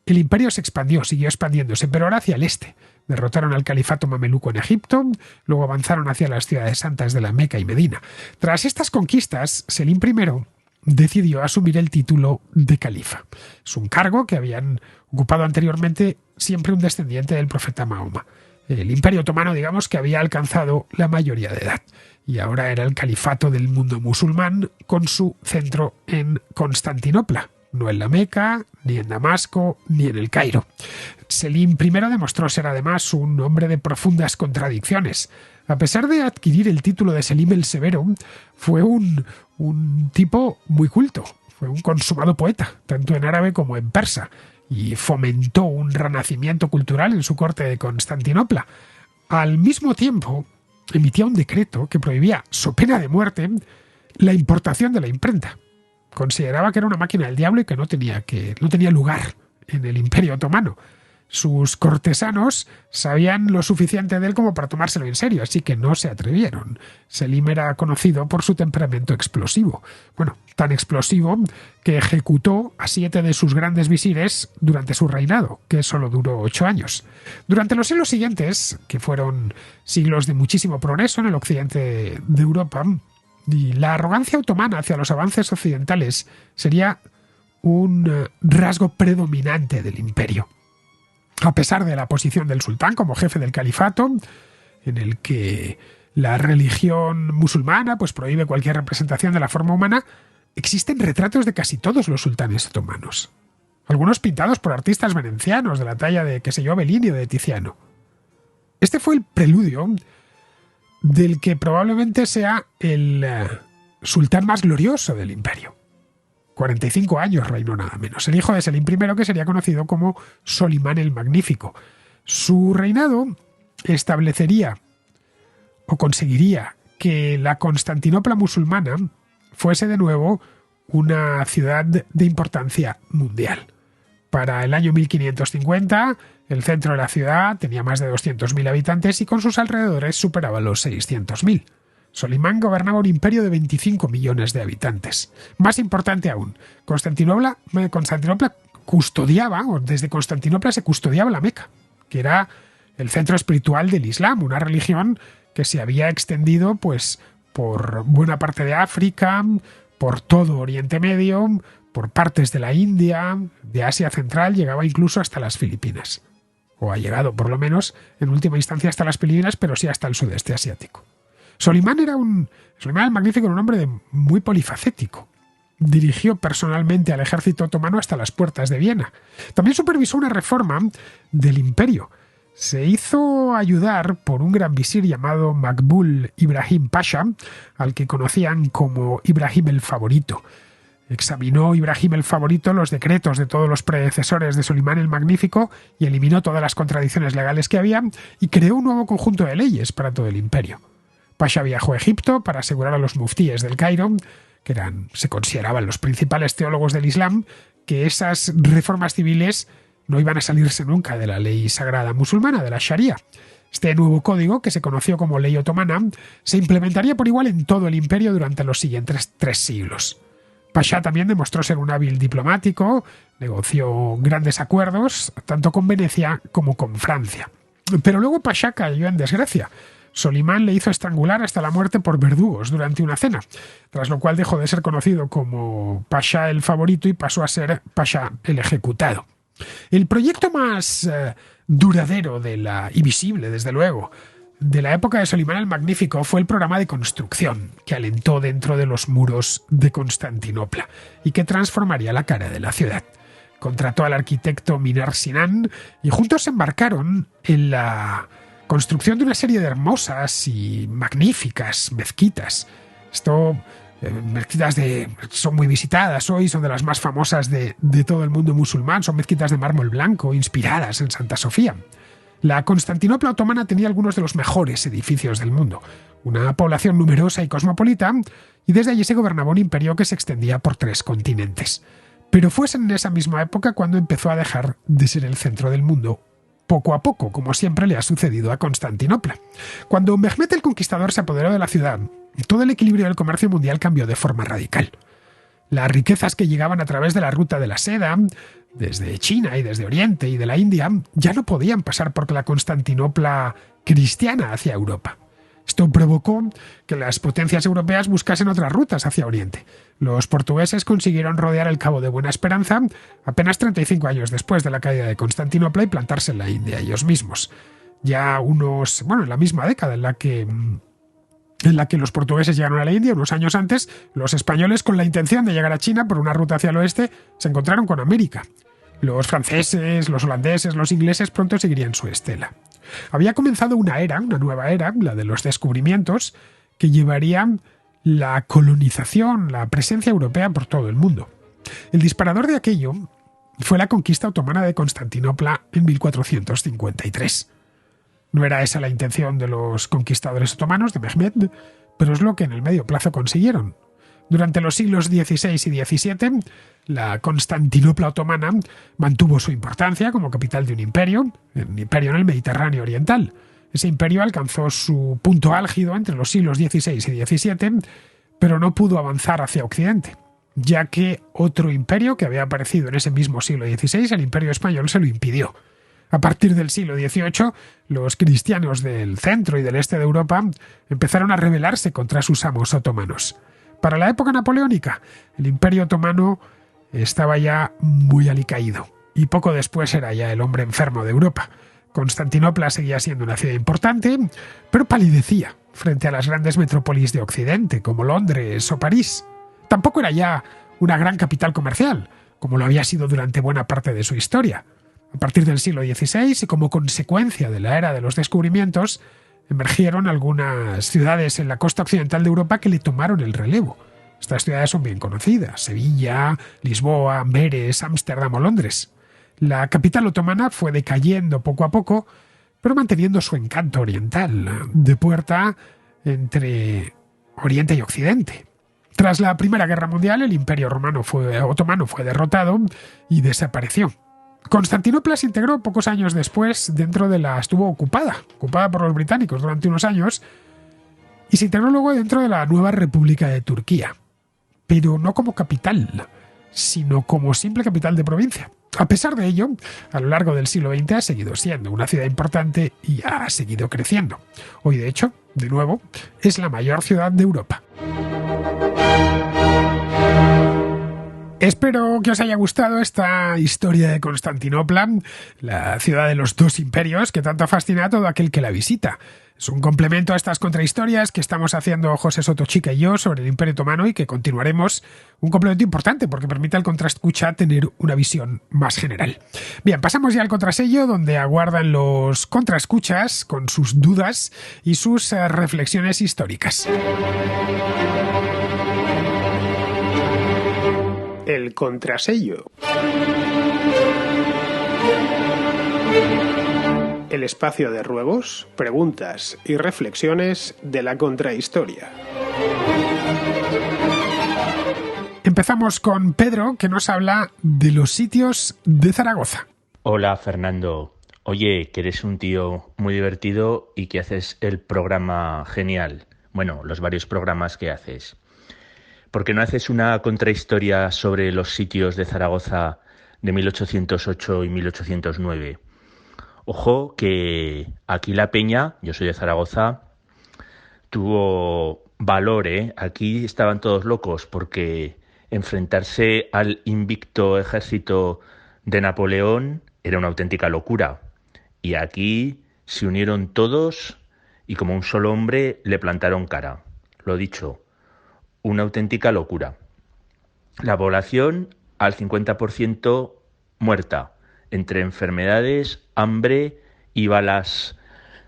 el imperio se expandió, siguió expandiéndose, pero ahora hacia el este. Derrotaron al califato mameluco en Egipto, luego avanzaron hacia las ciudades santas de la Meca y Medina. Tras estas conquistas, Selim I decidió asumir el título de califa. Es un cargo que habían ocupado anteriormente siempre un descendiente del profeta Mahoma. El imperio otomano, digamos, que había alcanzado la mayoría de edad. Y ahora era el califato del mundo musulmán con su centro en Constantinopla, no en la Meca, ni en Damasco, ni en el Cairo. Selim I demostró ser además un hombre de profundas contradicciones. A pesar de adquirir el título de Selim el Severo, fue un tipo muy culto, fue un consumado poeta, tanto en árabe como en persa, y fomentó un renacimiento cultural en su corte de Constantinopla. Al mismo tiempo, emitía un decreto que prohibía, so pena de muerte, la importación de la imprenta. Consideraba que era una máquina del diablo y que no tenía lugar en el Imperio Otomano. Sus cortesanos sabían lo suficiente de él como para tomárselo en serio, así que no se atrevieron. Selim era conocido por su temperamento explosivo. Bueno, tan explosivo que ejecutó a 7 de sus grandes visires durante su reinado, que solo duró 8 años. Durante los siglos siguientes, que fueron siglos de muchísimo progreso en el occidente de Europa, y la arrogancia otomana hacia los avances occidentales sería un rasgo predominante del imperio. A pesar de la posición del sultán como jefe del califato, en el que la religión musulmana pues prohíbe cualquier representación de la forma humana, existen retratos de casi todos los sultanes otomanos. Algunos pintados por artistas venecianos de la talla de, qué sé yo, Bellini o de Tiziano. Este fue el preludio del que probablemente sea el sultán más glorioso del imperio. 45 años reinó nada menos, el hijo de Selim I, que sería conocido como Solimán el Magnífico. Su reinado establecería o conseguiría que la Constantinopla musulmana fuese de nuevo una ciudad de importancia mundial. Para el año 1550, el centro de la ciudad tenía más de 200.000 habitantes y con sus alrededores superaba los 600.000. Solimán gobernaba un imperio de 25 millones de habitantes. Más importante aún, Constantinopla custodiaba, o desde Constantinopla se custodiaba la Meca, que era el centro espiritual del Islam, una religión que se había extendido pues por buena parte de África, por todo Oriente Medio, por partes de la India, de Asia Central, llegaba incluso hasta las Filipinas. O ha llegado, por lo menos, en última instancia hasta las Filipinas, pero sí hasta el sudeste asiático. Solimán el Magnífico era un hombre muy polifacético. dirigió personalmente al ejército otomano hasta las puertas de Viena. También supervisó una reforma del imperio. Se hizo ayudar por un gran visir llamado Makbul Ibrahim Pasha, al que conocían como Ibrahim el Favorito. Examinó Ibrahim el Favorito los decretos de todos los predecesores de Solimán el Magnífico y eliminó todas las contradicciones legales que había y creó un nuevo conjunto de leyes para todo el imperio. Pasha viajó a Egipto para asegurar a los muftíes del Cairo, que se consideraban los principales teólogos del Islam, que esas reformas civiles no iban a salirse nunca de la ley sagrada musulmana, de la Sharia. Este nuevo código, que se conoció como Ley Otomana, se implementaría por igual en todo el imperio durante los siguientes 3 siglos. Pasha también demostró ser un hábil diplomático, negoció grandes acuerdos, tanto con Venecia como con Francia. Pero luego Pasha cayó en desgracia. Solimán le hizo estrangular hasta la muerte por verdugos durante una cena, tras lo cual dejó de ser conocido como Pasha el Favorito y pasó a ser Pasha el Ejecutado. El proyecto más duradero y visible, desde luego, de la época de Solimán el Magnífico fue el programa de construcción que alentó dentro de los muros de Constantinopla y que transformaría la cara de la ciudad. Contrató al arquitecto Minar Sinan y juntos se embarcaron en la construcción de una serie de hermosas y magníficas mezquitas. Mezquitas son muy visitadas hoy, son de las más famosas de todo el mundo musulmán, son mezquitas de mármol blanco inspiradas en Santa Sofía. La Constantinopla otomana tenía algunos de los mejores edificios del mundo, una población numerosa y cosmopolita, y desde allí se gobernaba un imperio que se extendía por 3 continentes. Pero fue en esa misma época cuando empezó a dejar de ser el centro del mundo, poco a poco, como siempre le ha sucedido a Constantinopla. Cuando Mehmed el Conquistador se apoderó de la ciudad, todo el equilibrio del comercio mundial cambió de forma radical. Las riquezas que llegaban a través de la ruta de la seda, desde China y desde Oriente y de la India, ya no podían pasar por la Constantinopla cristiana hacia Europa. Esto provocó que las potencias europeas buscasen otras rutas hacia Oriente. Los portugueses consiguieron rodear el Cabo de Buena Esperanza apenas 35 años después de la caída de Constantinopla y plantarse en la India ellos mismos. En la misma década en la que los portugueses llegaron a la India, unos años antes, los españoles, con la intención de llegar a China por una ruta hacia el oeste, se encontraron con América. Los franceses, los holandeses, los ingleses pronto seguirían su estela. Había comenzado una nueva era, la de los descubrimientos, que llevaría la colonización, la presencia europea por todo el mundo. El disparador de aquello fue la conquista otomana de Constantinopla en 1453. No era esa la intención de los conquistadores otomanos de Mehmed, pero es lo que en el medio plazo consiguieron. Durante los siglos XVI y XVII, la Constantinopla otomana mantuvo su importancia como capital de un imperio en el Mediterráneo oriental. Ese imperio alcanzó su punto álgido entre los siglos XVI y XVII, pero no pudo avanzar hacia Occidente, ya que otro imperio que había aparecido en ese mismo siglo XVI, el Imperio Español, se lo impidió. A partir del siglo XVIII, los cristianos del centro y del este de Europa empezaron a rebelarse contra sus amos otomanos. Para la época napoleónica, el Imperio otomano estaba ya muy alicaído y poco después era ya el hombre enfermo de Europa. Constantinopla seguía siendo una ciudad importante, pero palidecía frente a las grandes metrópolis de Occidente, como Londres o París. Tampoco era ya una gran capital comercial, como lo había sido durante buena parte de su historia. A partir del siglo XVI, y como consecuencia de la era de los descubrimientos, emergieron algunas ciudades en la costa occidental de Europa que le tomaron el relevo. Estas ciudades son bien conocidas: Sevilla, Lisboa, Amberes, Ámsterdam o Londres. La capital otomana fue decayendo poco a poco, pero manteniendo su encanto oriental, de puerta entre Oriente y Occidente. Tras la Primera Guerra Mundial, el Imperio otomano fue derrotado y desapareció. Constantinopla se integró pocos años después estuvo ocupada por los británicos durante unos años, y se integró luego dentro de la nueva República de Turquía, pero no como capital, sino como simple capital de provincia. A pesar de ello, a lo largo del siglo XX ha seguido siendo una ciudad importante y ha seguido creciendo. Hoy, de hecho, de nuevo, es la mayor ciudad de Europa. Espero que os haya gustado esta historia de Constantinopla, la ciudad de los dos imperios que tanto fascina a todo aquel que la visita. Es un complemento a estas contrahistorias que estamos haciendo José Sotochica y yo sobre el Imperio Otomano y que continuaremos. Un complemento importante porque permite al contraescucha tener una visión más general. Bien, pasamos ya al contrasello donde aguardan los contraescuchas con sus dudas y sus reflexiones históricas. El contrasello. El espacio de ruegos, preguntas y reflexiones de la contrahistoria. Empezamos con Pedro, que nos habla de los sitios de Zaragoza. Hola, Fernando. Oye, que eres un tío muy divertido y que haces el programa genial. Bueno, los varios programas que haces. ¿Por qué no haces una contrahistoria sobre los sitios de Zaragoza de 1808 y 1809? Ojo que aquí la peña, yo soy de Zaragoza, tuvo valor, ¿eh? Aquí estaban todos locos porque enfrentarse al invicto ejército de Napoleón era una auténtica locura. Y aquí se unieron todos y como un solo hombre le plantaron cara. Lo dicho, una auténtica locura. La población al 50% muerta, entre enfermedades, hambre y balas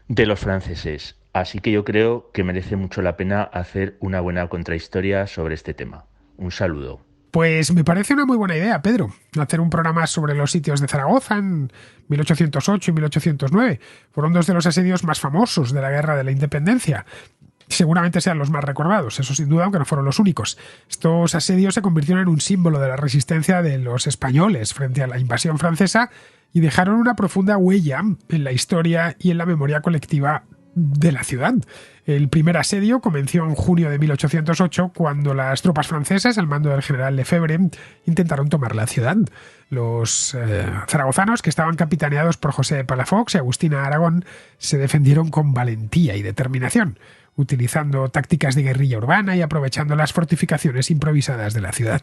de los franceses. Así que yo creo que merece mucho la pena hacer una buena contrahistoria sobre este tema. Un saludo. Pues me parece una muy buena idea, Pedro, hacer un programa sobre los sitios de Zaragoza en 1808 y 1809. Fueron dos de los asedios más famosos de la Guerra de la Independencia. Seguramente sean los más recordados, eso sin duda, aunque no fueron los únicos. Estos asedios se convirtieron en un símbolo de la resistencia de los españoles frente a la invasión francesa y dejaron una profunda huella en la historia y en la memoria colectiva de la ciudad. El primer asedio comenzó en junio de 1808, cuando las tropas francesas, al mando del general Lefebvre, intentaron tomar la ciudad. Los zaragozanos, que estaban capitaneados por José de Palafox y Agustina Aragón, se defendieron con valentía y determinación, utilizando tácticas de guerrilla urbana y aprovechando las fortificaciones improvisadas de la ciudad.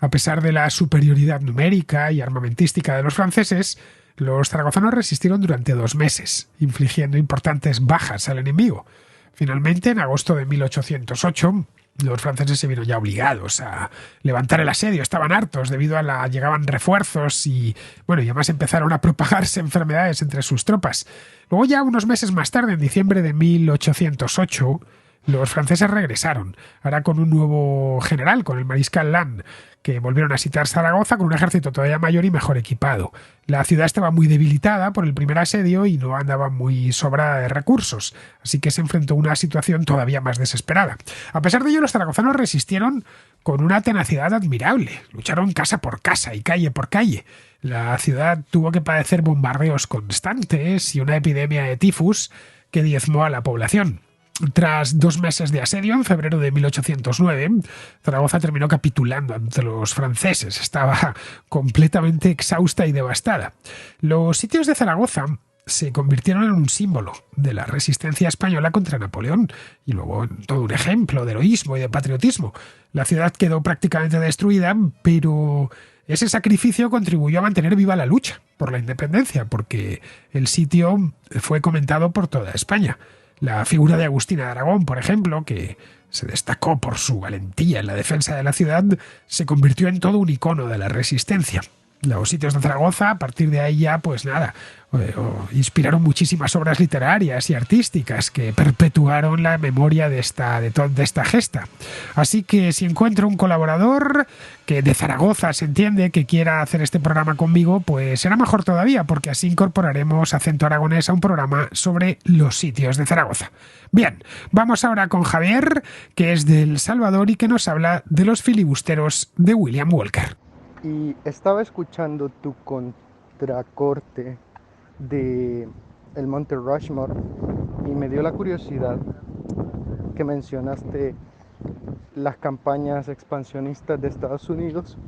A pesar de la superioridad numérica y armamentística de los franceses, los zaragozanos resistieron durante 2 meses, infligiendo importantes bajas al enemigo. Finalmente, en agosto de 1808, los franceses se vieron ya obligados a levantar el asedio. Estaban hartos debido a llegaban refuerzos y además empezaron a propagarse enfermedades entre sus tropas. Luego, ya unos meses más tarde, en diciembre de 1808, los franceses regresaron, ahora con un nuevo general, con el mariscal Lannes, que volvieron a sitiar Zaragoza con un ejército todavía mayor y mejor equipado. La ciudad estaba muy debilitada por el primer asedio y no andaba muy sobrada de recursos, así que se enfrentó a una situación todavía más desesperada. A pesar de ello, los zaragozanos resistieron con una tenacidad admirable. Lucharon casa por casa y calle por calle. La ciudad tuvo que padecer bombardeos constantes y una epidemia de tifus que diezmó a la población. Tras 2 meses de asedio, en febrero de 1809, Zaragoza terminó capitulando ante los franceses. Estaba completamente exhausta y devastada. Los sitios de Zaragoza se convirtieron en un símbolo de la resistencia española contra Napoleón y luego en todo un ejemplo de heroísmo y de patriotismo. La ciudad quedó prácticamente destruida, pero ese sacrificio contribuyó a mantener viva la lucha por la independencia, porque el sitio fue comentado por toda España. La figura de Agustina de Aragón, por ejemplo, que se destacó por su valentía en la defensa de la ciudad, se convirtió en todo un icono de la resistencia. Los sitios de Zaragoza, a partir de ahí ya, inspiraron muchísimas obras literarias y artísticas que perpetuaron la memoria de esta gesta. Así que si encuentro un colaborador que de Zaragoza se entiende que quiera hacer este programa conmigo, pues será mejor todavía, porque así incorporaremos acento aragonés a un programa sobre los sitios de Zaragoza. Bien, vamos ahora con Javier, que es de El Salvador y que nos habla de los filibusteros de William Walker. Y estaba escuchando tu contracorte de el Monte Rushmore y me dio la curiosidad que mencionaste las campañas expansionistas de Estados Unidos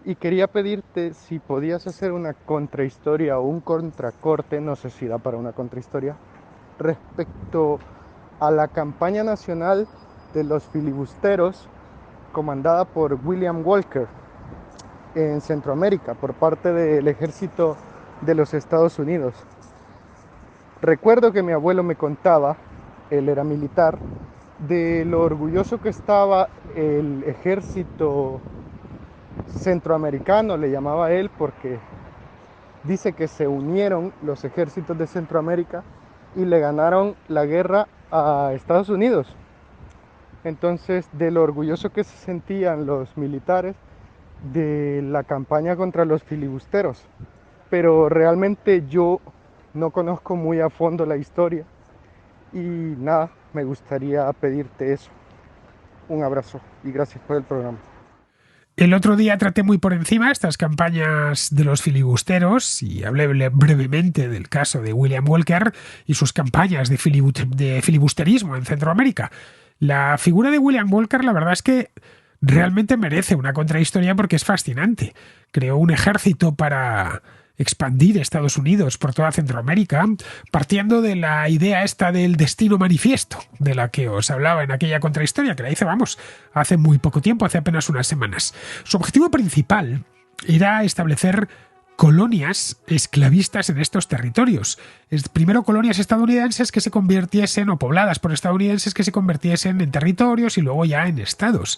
y quería pedirte si podías hacer una contrahistoria o un contracorte, no sé si da para una contrahistoria, respecto a la campaña nacional de los filibusteros comandada por William Walker. en Centroamérica por parte del ejército de los Estados Unidos. Recuerdo que mi abuelo me contaba, él era militar, de lo orgulloso que estaba el ejército centroamericano, le llamaba él, porque dice que se unieron los ejércitos de Centroamérica y le ganaron la guerra a Estados Unidos. Entonces, de lo orgulloso que se sentían los militares de la campaña contra los filibusteros. Pero realmente yo no conozco muy a fondo la historia y nada, me gustaría pedirte eso. Un abrazo y gracias por el programa. El otro día traté muy por encima estas campañas de los filibusteros y hablé brevemente del caso de William Walker y sus campañas de filibusterismo en Centroamérica. La figura de William Walker, la verdad es que realmente merece una contrahistoria porque es fascinante. Creó un ejército para expandir Estados Unidos por toda Centroamérica, partiendo de la idea esta del destino manifiesto, de la que os hablaba en aquella contrahistoria, que la hice, hace muy poco tiempo, hace apenas unas semanas. Su objetivo principal era establecer colonias esclavistas en estos territorios. Primero colonias estadounidenses que se convirtiesen, o pobladas por estadounidenses que se convirtiesen en territorios y luego ya en estados.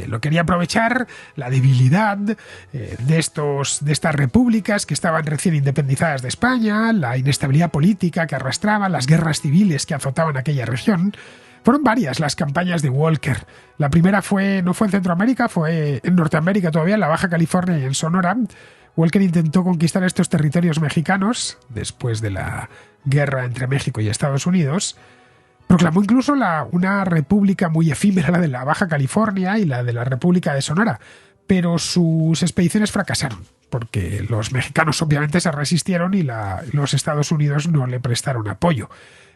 Lo quería aprovechar la debilidad de estas repúblicas que estaban recién independizadas de España, la inestabilidad política que arrastraban, las guerras civiles que azotaban aquella región. Fueron varias las campañas de Walker. La primera no fue en Centroamérica, fue en Norteamérica todavía, en la Baja California y en Sonora. Walker intentó conquistar estos territorios mexicanos después de la guerra entre México y Estados Unidos. Proclamó incluso una república muy efímera, la de la Baja California y la de la República de Sonora, pero sus expediciones fracasaron, porque los mexicanos obviamente se resistieron y los Estados Unidos no le prestaron apoyo.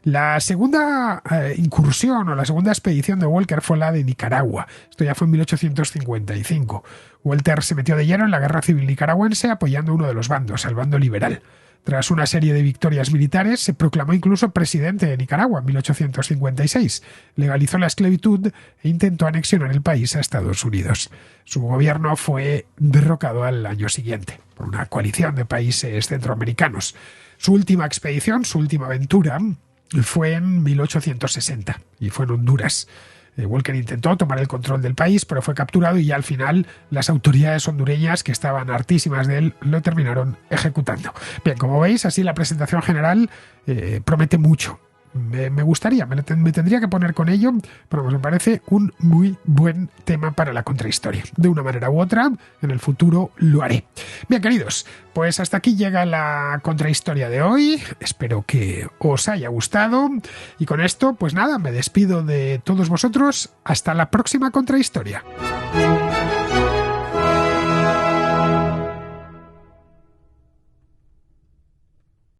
La segunda incursión o la segunda expedición de Walker fue la de Nicaragua. Esto ya fue en 1855. Walker se metió de lleno en la guerra civil nicaragüense apoyando a uno de los bandos, al bando liberal. Tras una serie de victorias militares, se proclamó incluso presidente de Nicaragua en 1856. Legalizó la esclavitud e intentó anexionar el país a Estados Unidos. Su gobierno fue derrocado al año siguiente por una coalición de países centroamericanos. Su última expedición, su última aventura, fue en 1860 y fue en Honduras. Walker intentó tomar el control del país, pero fue capturado y ya al final las autoridades hondureñas, que estaban hartísimas de él, lo terminaron ejecutando. Bien, como veis, así la presentación general promete mucho. Me gustaría, me tendría que poner con ello, pero me parece un muy buen tema para la contrahistoria. De una manera u otra, en el futuro lo haré. Bien, queridos, pues hasta aquí llega la contrahistoria de hoy. Espero que os haya gustado. Y con esto, pues nada, me despido de todos vosotros. Hasta la próxima contrahistoria.